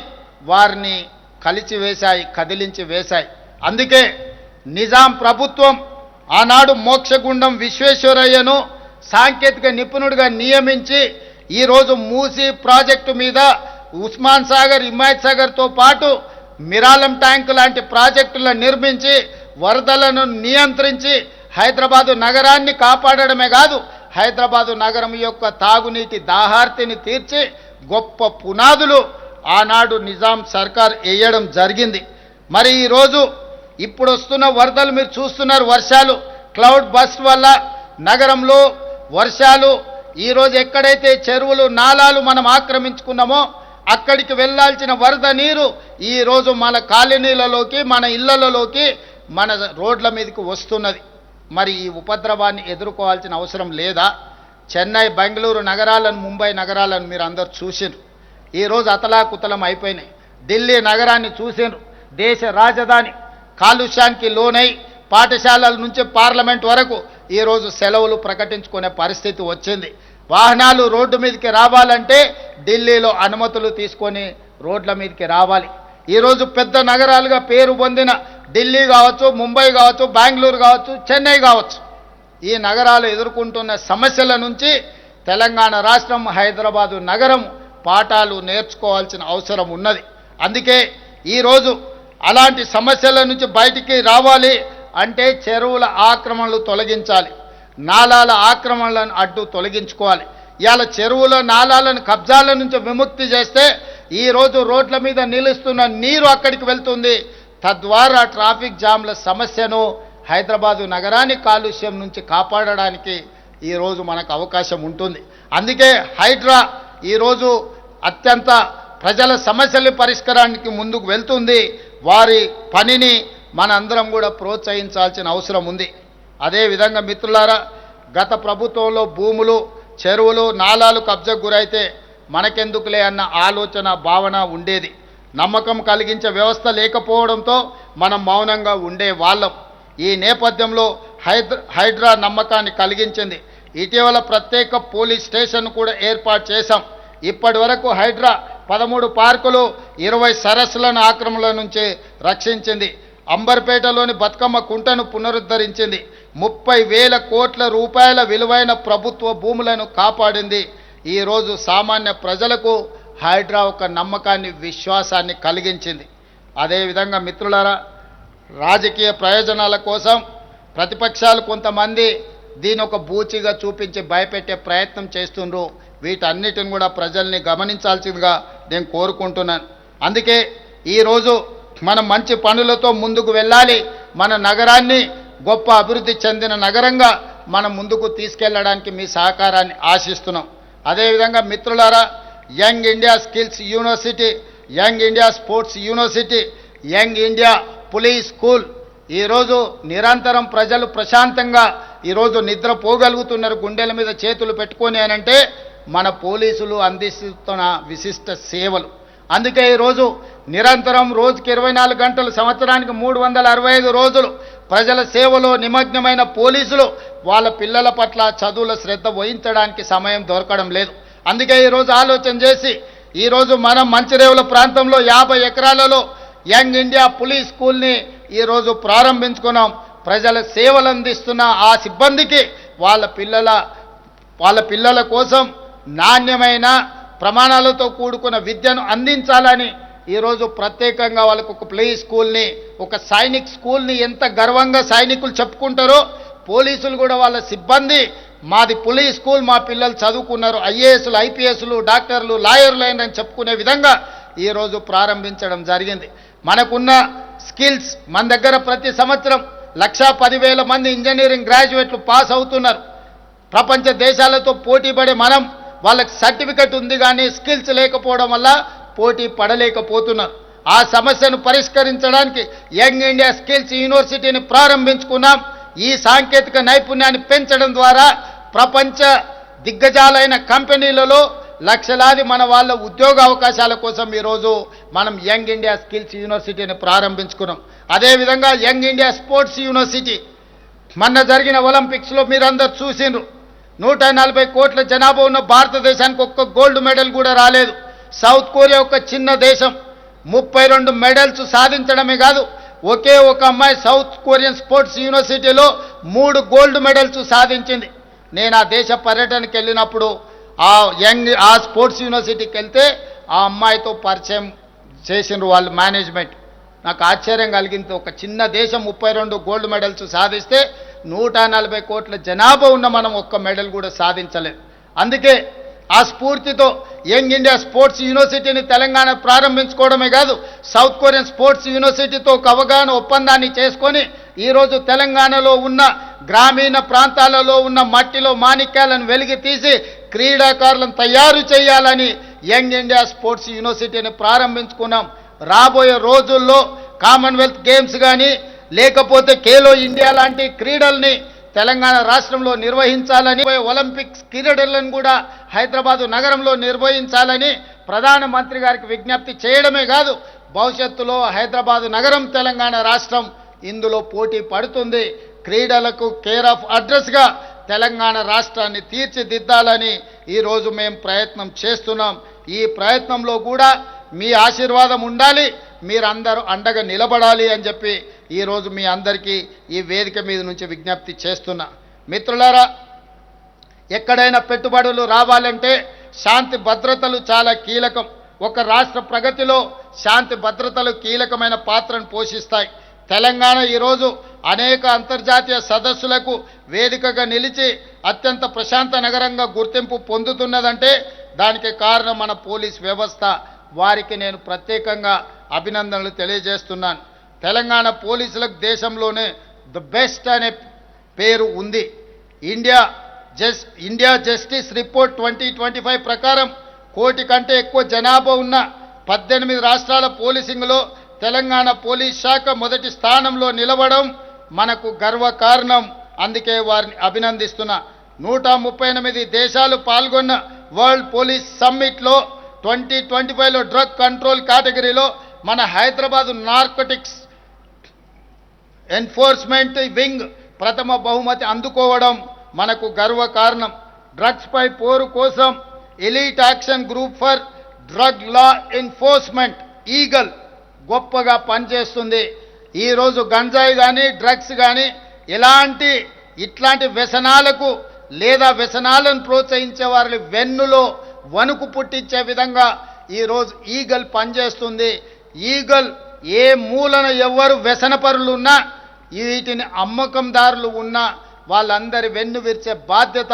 వారిని కలిచివేశాయి, కదిలించి వేశాయి. అందుకే నిజాం ప్రభుత్వం ఆనాడు మోక్షగుండం విశ్వేశ్వరయ్యను సాంకేతిక నిపుణుడిగా నియమించి ఈరోజు మూసీ ప్రాజెక్టు మీద ఉస్మాన్ సాగర్, హిమాయత్ సాగర్తో పాటు మిరాలం ట్యాంకు లాంటి ప్రాజెక్టులను నిర్మించి వరదలను నియంత్రించి హైదరాబాదు నగరాన్ని కాపాడడమే కాదు, హైదరాబాదు నగరం యొక్క తాగునీటి దాహార్తిని తీర్చి గొప్ప పునాదులు ఆనాడు నిజాం సర్కార్ వేయడం జరిగింది. మరి ఈరోజు ఇప్పుడు వస్తున్న వరదలు మీరు చూస్తున్నారు. వర్షాలు క్లౌడ్ బస్ట్ వల్ల నగరంలో వర్షాలు ఈరోజు ఎక్కడైతే చెరువులు నాలాలు మనం ఆక్రమించుకున్నామో అక్కడికి వెళ్ళాల్సిన వరద నీరు ఈరోజు మన కాలనీలలోకి, మన ఇళ్లలోకి, మన రోడ్ల మీదకి వస్తున్నది. మరి ఈ ఉపద్రవాన్ని ఎదుర్కోవాల్సిన అవసరం లేదా? చెన్నై, బెంగళూరు నగరాలను, ముంబై నగరాలను మీరు అందరు చూసినారు. ఈరోజు అతలాకుతలం అయిపోయినాయి. ఢిల్లీ నగరాన్ని చూసినారు. దేశ రాజధాని కాలుష్యానికి లోనై పాఠశాలల నుంచి పార్లమెంట్ వరకు ఈరోజు సెలవులు ప్రకటించుకునే పరిస్థితి వచ్చింది. వాహనాలు రోడ్డు మీదకి రావాలంటే ఢిల్లీలో అనుమతులు తీసుకొని రోడ్ల మీదకి రావాలి. ఈరోజు పెద్ద నగరాలుగా పేరు పొందిన ఢిల్లీ కావచ్చు, ముంబై కావచ్చు, బెంగళూరు కావచ్చు, చెన్నై కావచ్చు, ఈ నగరాలు ఎదుర్కొంటున్న సమస్యల నుంచి తెలంగాణ రాష్ట్రం, హైదరాబాదు నగరం పాఠాలు నేర్చుకోవాల్సిన అవసరం ఉన్నది. అందుకే ఈరోజు అలాంటి సమస్యల నుంచి బయటికి రావాలి అంటే చెరువుల ఆక్రమణలు తొలగించాలి, నాలాల ఆక్రమణలను అడ్డు తొలగించుకోవాలి. ఇవాళ చెరువుల నాలాలను కబ్జాల నుంచి విముక్తి చేస్తే ఈరోజు రోడ్ల మీద నిలుస్తున్న నీరు అక్కడికి వెళ్తుంది. తద్వారా ట్రాఫిక్ జామ్ల సమస్యను, హైదరాబాదు నగరాన్ని కాలుష్యం నుంచి కాపాడడానికి ఈరోజు మనకు అవకాశం ఉంటుంది. అందుకే హైడ్రా ఈరోజు అత్యంత ప్రజల సమస్యల పరిష్కారానికి ముందుకు వెళ్తుంది. వారి పనిని మనందరం కూడా ప్రోత్సహించాల్సిన అవసరం ఉంది. అదేవిధంగా మిత్రులారా, గత ప్రభుత్వంలో భూములు, చెరువులు, నాలాలు కబ్జాకు గురైతే మనకెందుకులే అన్న ఆలోచన, భావన ఉండేది. నమ్మకం కలిగించే వ్యవస్థ లేకపోవడంతో మనం మౌనంగా ఉండే వాళ్ళం. ఈ నేపథ్యంలో హైడ్రా నమ్మకాన్ని కలిగించింది. ఇటీవల ప్రత్యేక పోలీస్ స్టేషన్ కూడా ఏర్పాటు చేశాం. ఇప్పటి వరకు హైడ్రా 13 పార్కులు, 20 సరస్సులను ఆక్రమణల నుంచి రక్షించింది. అంబర్పేటలోని బతుకమ్మ కుంటను పునరుద్ధరించింది. 30,000 కోట్ల రూపాయల విలువైన ప్రభుత్వ భూములను కాపాడింది. ఈరోజు సామాన్య ప్రజలకు హైడ్రా ఒక నమ్మకాన్ని, విశ్వాసాన్ని కలిగించింది. అదేవిధంగా మిత్రులారా, రాజకీయ ప్రయోజనాల కోసం ప్రతిపక్షాలు కొంతమంది దీని ఒక బూచిగా చూపించి భయపెట్టే ప్రయత్నం చేస్తుండ్రు. వీటన్నిటిని కూడా ప్రజల్ని గమనించాల్సిందిగా నేను కోరుకుంటున్నాను. అందుకే ఈరోజు మనం మంచి పనులతో ముందుకు వెళ్ళాలి. మన నగరాన్ని గొప్ప అభివృద్ధి చెందిన నగరంగా మనం ముందుకు తీసుకెళ్లడానికి మీ సహకారాన్ని ఆశిస్తున్నాం. అదేవిధంగా మిత్రులారా, young India skills university, young India sports university, young India police school ఈరోజు నిరంతరం ప్రజలు ప్రశాంతంగా ఈరోజు నిద్రపోగలుగుతున్నారు గుండెల మీద చేతులు పెట్టుకొని అనంటే మన పోలీసులు అందిస్తున్న విశిష్ట సేవలు. అందుకే ఈరోజు నిరంతరం రోజుకి 24 గంటలు, సంవత్సరానికి 365 రోజులు ప్రజల సేవలో నిమగ్నమైన పోలీసులు వాళ్ళ పిల్లల పట్ల చదువుల శ్రద్ధ వహించడానికి సమయం దొరకడం లేదు. అందుకే ఈరోజు ఆలోచన చేసి ఈరోజు మనం మంచిరేవుల ప్రాంతంలో 50 ఎకరాలలో యంగ్ ఇండియా పోలీస్ స్కూల్ని ఈరోజు ప్రారంభించుకున్నాం. ప్రజల సేవలు అందిస్తున్న ఆ సిబ్బందికి వాళ్ళ పిల్లల కోసం నాణ్యమైన ప్రమాణాలతో కూడుకున్న విద్యను అందించాలని ఈరోజు ప్రత్యేకంగా వాళ్ళకు ఒక ప్లే స్కూల్ని, ఒక సైనిక్ స్కూల్ని ఎంత గర్వంగా సైనికులు చెప్పుకుంటారో పోలీసులు కూడా వాళ్ళ సిబ్బంది మాది పోలీస్ స్కూల్, మా పిల్లలు చదువుకున్నారు, ఐఏఎస్లు, ఐపీఎస్లు, డాక్టర్లు, లాయర్లు అయినని చెప్పుకునే విధంగా ఈరోజు ప్రారంభించడం జరిగింది. మనకున్న స్కిల్స్, మన దగ్గర ప్రతి సంవత్సరం 1,10,000 మంది ఇంజనీరింగ్ గ్రాడ్యుయేట్లు పాస్ అవుతున్నారు. ప్రపంచ దేశాలతో పోటీ పడే మనం వాళ్ళకి సర్టిఫికెట్ ఉంది కానీ స్కిల్స్ లేకపోవడం వల్ల పోటీ పడలేకపోతున్నారు. ఆ సమస్యను పరిష్కరించడానికి యంగ్ ఇండియా స్కిల్స్ యూనివర్సిటీని ప్రారంభించుకున్నాం. ఈ సాంకేతిక నైపుణ్యాన్ని పెంచడం ద్వారా ప్రపంచ దిగ్గజాలైన కంపెనీలలో లక్షలాది మన వాళ్ళ ఉద్యోగ అవకాశాల కోసం ఈరోజు మనం యంగ్ ఇండియా స్కిల్స్ యూనివర్సిటీని ప్రారంభించుకున్నాం. అదేవిధంగా యంగ్ ఇండియా స్పోర్ట్స్ యూనివర్సిటీ, మొన్న జరిగిన ఒలింపిక్స్లో మీరందరూ చూసిండ్రు. 140 కోట్ల జనాభా ఉన్న భారతదేశానికి ఒక్క గోల్డ్ మెడల్ కూడా రాలేదు. సౌత్ కొరియా ఒక చిన్న దేశం 32 మెడల్స్ సాధించడమే కాదు, ఒకే ఒక అమ్మాయి సౌత్ కొరియన్ స్పోర్ట్స్ యూనివర్సిటీలో 3 గోల్డ్ మెడల్స్ సాధించింది. నేను ఆ దేశ పర్యటనకి వెళ్ళినప్పుడు ఆ స్పోర్ట్స్ యూనివర్సిటీకి వెళ్తే ఆ అమ్మాయితో పరిచయం చేసినారు వాళ్ళు మేనేజ్మెంట్. నాకు ఆశ్చర్యం కలిగింది. ఒక చిన్న దేశం 32 గోల్డ్ మెడల్స్ సాధిస్తే 140 కోట్ల జనాభా ఉన్న మనం ఒక్క మెడల్ కూడా సాధించలేదు. అందుకే ఆ స్ఫూర్తితో యంగ్ ఇండియా స్పోర్ట్స్ యూనివర్సిటీని తెలంగాణ ప్రారంభించుకోవడమే కాదు, సౌత్ కొరియన్ స్పోర్ట్స్ యూనివర్సిటీతో ఒక అవగాహన ఒప్పందాన్ని చేసుకొని ఈరోజు తెలంగాణలో ఉన్న గ్రామీణ ప్రాంతాలలో ఉన్న మట్టిలో మాణిక్యాలను వెలికి తీసి క్రీడాకారులను తయారు చేయాలని యంగ్ ఇండియా స్పోర్ట్స్ యూనివర్సిటీని ప్రారంభించుకున్నాం. రాబోయే రోజుల్లో కామన్వెల్త్ గేమ్స్ కానీ లేకపోతే ఖేలో ఇండియా లాంటి క్రీడల్ని తెలంగాణ రాష్ట్రంలో నిర్వహించాలని, ఒలింపిక్స్ క్రీడలను కూడా హైదరాబాదు నగరంలో నిర్వహించాలని ప్రధానమంత్రి గారికి విజ్ఞప్తి చేయడమే కాదు, భవిష్యత్తులో హైదరాబాదు నగరం తెలంగాణ రాష్ట్రం ఇందులో పోటీ పడుతుంది. క్రీడలకు కేర్ ఆఫ్ అడ్రస్గా తెలంగాణ రాష్ట్రాన్ని తీర్చిదిద్దాలని ఈరోజు మేము ప్రయత్నం చేస్తున్నాం. ఈ ప్రయత్నంలో కూడా మీ ఆశీర్వాదం ఉండాలి, మీరందరూ అండగా నిలబడాలి అని చెప్పి ఈరోజు మీ అందరికీ ఈ వేదిక మీద నుంచి విజ్ఞప్తి చేస్తున్నా. మిత్రులారా, ఎక్కడైనా పెట్టుబడులు రావాలంటే శాంతి భద్రతలు చాలా కీలకం. ఒక రాష్ట్ర ప్రగతిలో శాంతి భద్రతలు కీలకమైన పాత్రను పోషిస్తాయి. తెలంగాణ ఈరోజు అనేక అంతర్జాతీయ సదస్సులకు వేదికగా నిలిచి అత్యంత ప్రశాంత నగరంగా గుర్తింపు పొందుతున్నదంటే దానికి కారణం మన పోలీస్ వ్యవస్థ. వారికి నేను ప్రత్యేకంగా అభినందనలు తెలియజేస్తున్నాను. తెలంగాణ పోలీసులకు దేశంలోనే ది బెస్ట్ అనే పేరు ఉంది. ఇండియా జస్టిస్ రిపోర్ట్ 2025 ప్రకారం 1 కోటి కంటే ఎక్కువ జనాభా ఉన్న 18 రాష్ట్రాల పోలీసింగ్లో తెలంగాణ పోలీస్ శాఖ మొదటి స్థానంలో నిలవడం మనకు గర్వకారణం. అందుకే వారిని అభినందిస్తున్నా. 138 దేశాలు పాల్గొన్న వరల్డ్ పోలీస్ సమ్మిట్లో 2025లో డ్రగ్ కంట్రోల్ కేటగిరీలో మన హైదరాబాద్ నార్కోటిక్స్ ఎన్ఫోర్స్మెంట్ వింగ్ ప్రథమ బహుమతి అందుకోవడం మనకు గర్వకారణం. డ్రగ్స్ పై పోరు కోసం elite action group for drug law enforcement eagle గొప్పగా పనిచేస్తుంది. ఈరోజు గంజాయి కానీ డ్రగ్స్ కానీ ఇట్లాంటి వ్యసనాలకు లేదా వ్యసనాలను ప్రోత్సహించే వారి వెన్నులో వణుకు పుట్టించే విధంగా ఈరోజు ఈగల్ పనిచేస్తుంది. ఈగల్ ఏ మూలన ఎవరు వ్యసనపరులు ఉన్నా, వీటిని అమ్మకందారులు ఉన్నా వాళ్ళందరి వెన్ను విరిచే బాధ్యత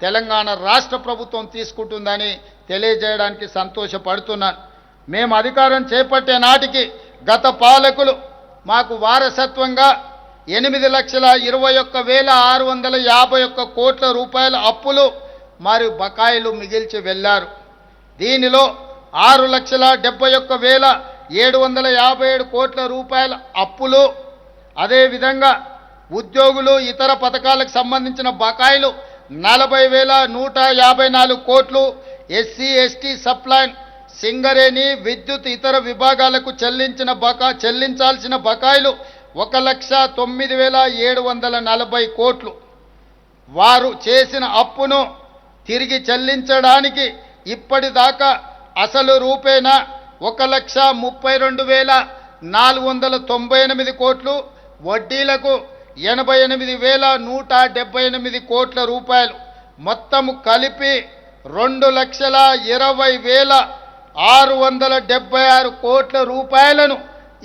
తెలంగాణ రాష్ట్ర ప్రభుత్వం తీసుకుంటుందని తెలియజేయడానికి సంతోషపడుతున్నాను. మేము అధికారం చేపట్టే నాటికి గత పాలకులు మాకు వారసత్వంగా 8,21,651 కోట్ల రూపాయల అప్పులు మరియు బకాయిలు మిగిల్చి వెళ్ళారు. దీనిలో 6,71,757 కోట్ల రూపాయల అప్పులు, అదేవిధంగా ఉద్యోగులు ఇతర పథకాలకు సంబంధించిన బకాయిలు 40,154 కోట్లు, ఎస్సీ ఎస్టీ సప్లైన్ సింగరేణి విద్యుత్ ఇతర విభాగాలకు చెల్లించాల్సిన బకాయిలు 1,09,740 కోట్లు. వారు చేసిన అప్పును తిరిగి చెల్లించడానికి ఇప్పటిదాకా అసలు రూపేణా 1,32,498 కోట్లు, వడ్డీలకు 88,178 కోట్ల రూపాయలు, మొత్తము కలిపి 2,20,676 కోట్ల రూపాయలను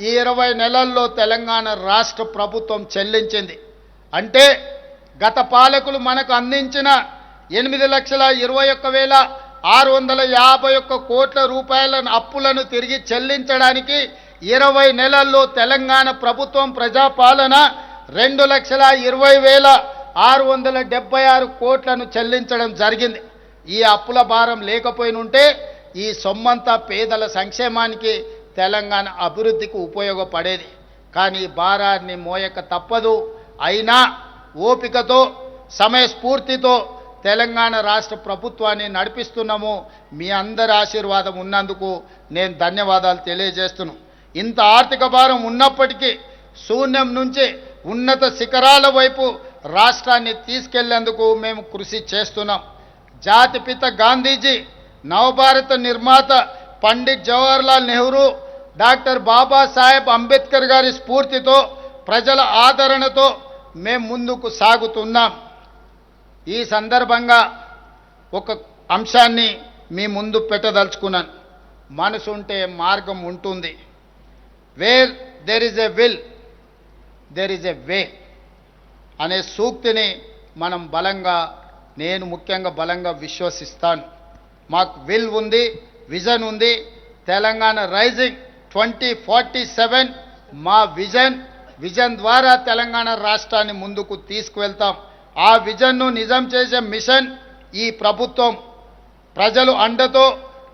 ఈ 20 నెలల్లో తెలంగాణ రాష్ట్ర ప్రభుత్వం చెల్లించింది. అంటే గత పాలకులు మనకు అందించిన 8,21,651 కోట్ల రూపాయల అప్పులను తిరిగి చెల్లించడానికి 20 నెలల్లో తెలంగాణ ప్రభుత్వం ప్రజాపాలన 2,20,676 కోట్లను చెల్లించడం జరిగింది. ఈ అప్పుల భారం లేకపోయినుంటే ఈ సొమ్మంతా పేదల సంక్షేమానికి తెలంగాణ అభివృద్ధికి ఉపయోగపడేది. కానీ భారాన్ని మోయక తప్పదు. అయినా ఓపికతో సమయస్ఫూర్తితో తెలంగాణ రాష్ట్ర ప్రభుత్వాన్ని నడిపిస్తున్నాము. మీ అందరి ఆశీర్వాదం ఉన్నందుకు నేను ధన్యవాదాలు తెలియజేస్తున్నాను. ఇంత ఆర్థిక భారం ఉన్నప్పటికీ శూన్యం నుంచి ఉన్నత శిఖరాల వైపు రాష్ట్రాన్ని తీసుకెళ్లేందుకు మేము కృషి చేస్తున్నాం. జాతిపిత గాంధీజీ, నవభారత నిర్మాత పండిట్ జవహర్లాల్ నెహ్రూ, డాక్టర్ బాబాసాహెబ్ అంబేద్కర్ గారి స్ఫూర్తితో ప్రజల ఆదరణతో మేము ముందుకు సాగుతున్నాం. ఈ సందర్భంగా ఒక అంశాన్ని మీ ముందు పెట్టదలుచుకున్నాను. మనసు ఉంటే మార్గం ఉంటుంది. Where there is a will there is a way అనే సూక్తిని మనం నేను ముఖ్యంగా బలంగా విశ్వసిస్తాను. మాకు విల్ ఉంది, విజన్ ఉంది. తెలంగాణ రైజింగ్ 2047 మా విజన్ ద్వారా తెలంగాణ రాష్ట్రాన్ని ముందుకు తీసుకువెళ్తాం. ఆ విజన్ను నిజం చేసే మిషన్ ఈ ప్రభుత్వం ప్రజలు అండతో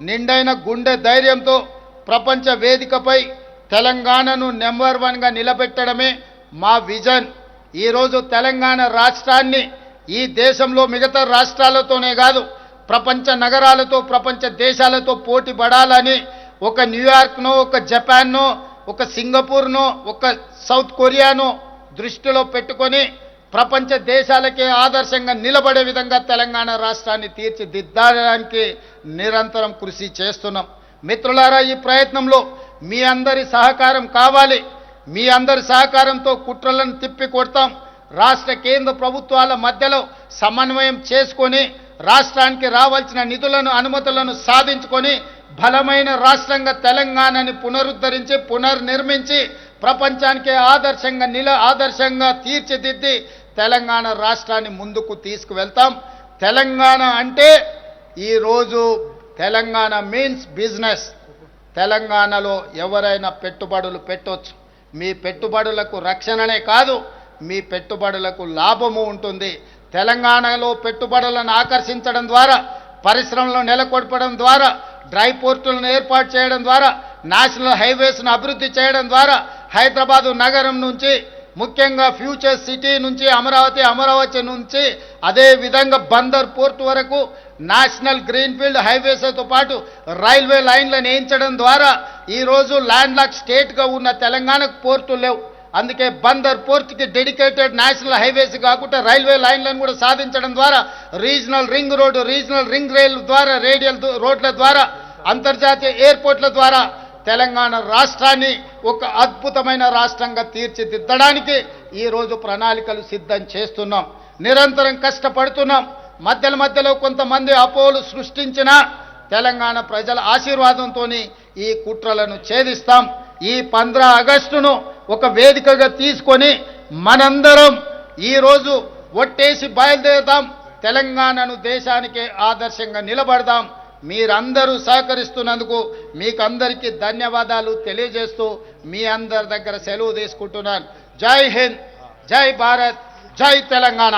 నిండైన గుండె ధైర్యంతో ప్రపంచ వేదికపై తెలంగాణను నెంబర్ 1గా నిలబెట్టడమే మా విజన్. ఈరోజు తెలంగాణ రాష్ట్రాన్ని ఈ దేశంలో మిగతా రాష్ట్రాలతోనే కాదు, ప్రపంచ నగరాలతో, ప్రపంచ దేశాలతో పోటీ పడాలని ఒక న్యూయార్క్నో, ఒక జపాన్నో, ఒక సింగపూర్నో, ఒక సౌత్ కొరియానో దృష్టిలో పెట్టుకొని ప్రపంచ దేశాలకే ఆదర్శంగా నిలబడే విధంగా తెలంగాణ రాష్ట్రాన్ని తీర్చిదిద్దడానికి నిరంతరం కృషి చేస్తున్నాం. మిత్రులారా, ఈ ప్రయత్నంలో మీ అందరి సహకారం కావాలి. మీ అందరి సహకారంతో కుట్రలను తిప్పి కొడతాం. రాష్ట్ర కేంద్ర ప్రభుత్వాల మధ్యలో సమన్వయం చేసుకొని రాష్ట్రానికి రావాల్సిన నిధులను, అనుమతులను సాధించుకొని బలమైన రాష్ట్రంగా తెలంగాణని పునరుద్ధరించి పునర్నిర్మించి ప్రపంచానికి ఆదర్శంగా తీర్చిదిద్ది తెలంగాణ రాష్ట్రాన్ని ముందుకు తీసుకువెళ్తాం. తెలంగాణ అంటే ఈరోజు తెలంగాణ మీన్స్ బిజినెస్. తెలంగాణలో ఎవరైనా పెట్టుబడులు పెట్టొచ్చు. మీ పెట్టుబడులకు రక్షణనే కాదు, మీ పెట్టుబడులకు లాభము ఉంటుంది. తెలంగాణలో పెట్టుబడులను ఆకర్షించడం ద్వారా, పరిశ్రమలను నెలకొల్పడం ద్వారా, డ్రై పోర్టులను ఏర్పాటు చేయడం ద్వారా, నేషనల్ హైవేస్ను అభివృద్ధి చేయడం ద్వారా హైదరాబాదు నగరం నుంచి, ముఖ్యంగా ఫ్యూచర్ సిటీ నుంచి, అమరావతి నుంచి, అదేవిధంగా బందర్ పోర్టు వరకు నేషనల్ గ్రీన్ఫీల్డ్ హైవేస్తో పాటు రైల్వే లైన్లను వేయించడం ద్వారా ఈరోజు ల్యాండ్ లాక్ స్టేట్గా ఉన్న తెలంగాణకు పోర్టులు లేవు. అందుకే బందర్ పోర్టుకి డెడికేటెడ్ నేషనల్ హైవేస్ కాకుండా రైల్వే లైన్లను కూడా సాధించడం ద్వారా, regional ring road, regional ring rail ద్వారా, రేడియల్ రోడ్ల ద్వారా, అంతర్జాతీయ ఎయిర్పోర్ట్ల ద్వారా తెలంగాణ రాష్ట్రాన్ని ఒక అద్భుతమైన రాష్ట్రంగా తీర్చిదిద్దడానికి ఈరోజు ప్రణాళికలు సిద్ధం చేస్తున్నాం. నిరంతరం కష్టపడుతున్నాం. మధ్యలో కొంతమంది అపోలు సృష్టించిన తెలంగాణ ప్రజల ఆశీర్వాదంతో ఈ కుట్రలను ఛేదిస్తాం. ఈ 15 ఆగస్టును ఒక వేదికగా తీసుకొని మనందరం ఈరోజు ఒట్టేసి బయలుదేరుదాం. తెలంగాణను దేశానికి ఆదర్శంగా నిలబడదాం. మీరందరూ సహకరిస్తున్నందుకు మీకందరికీ ధన్యవాదాలు తెలియజేస్తూ మీ అందరి దగ్గర సెలవు తీసుకుంటున్నాను. జై హింద్, జై భారత్, జై తెలంగాణ.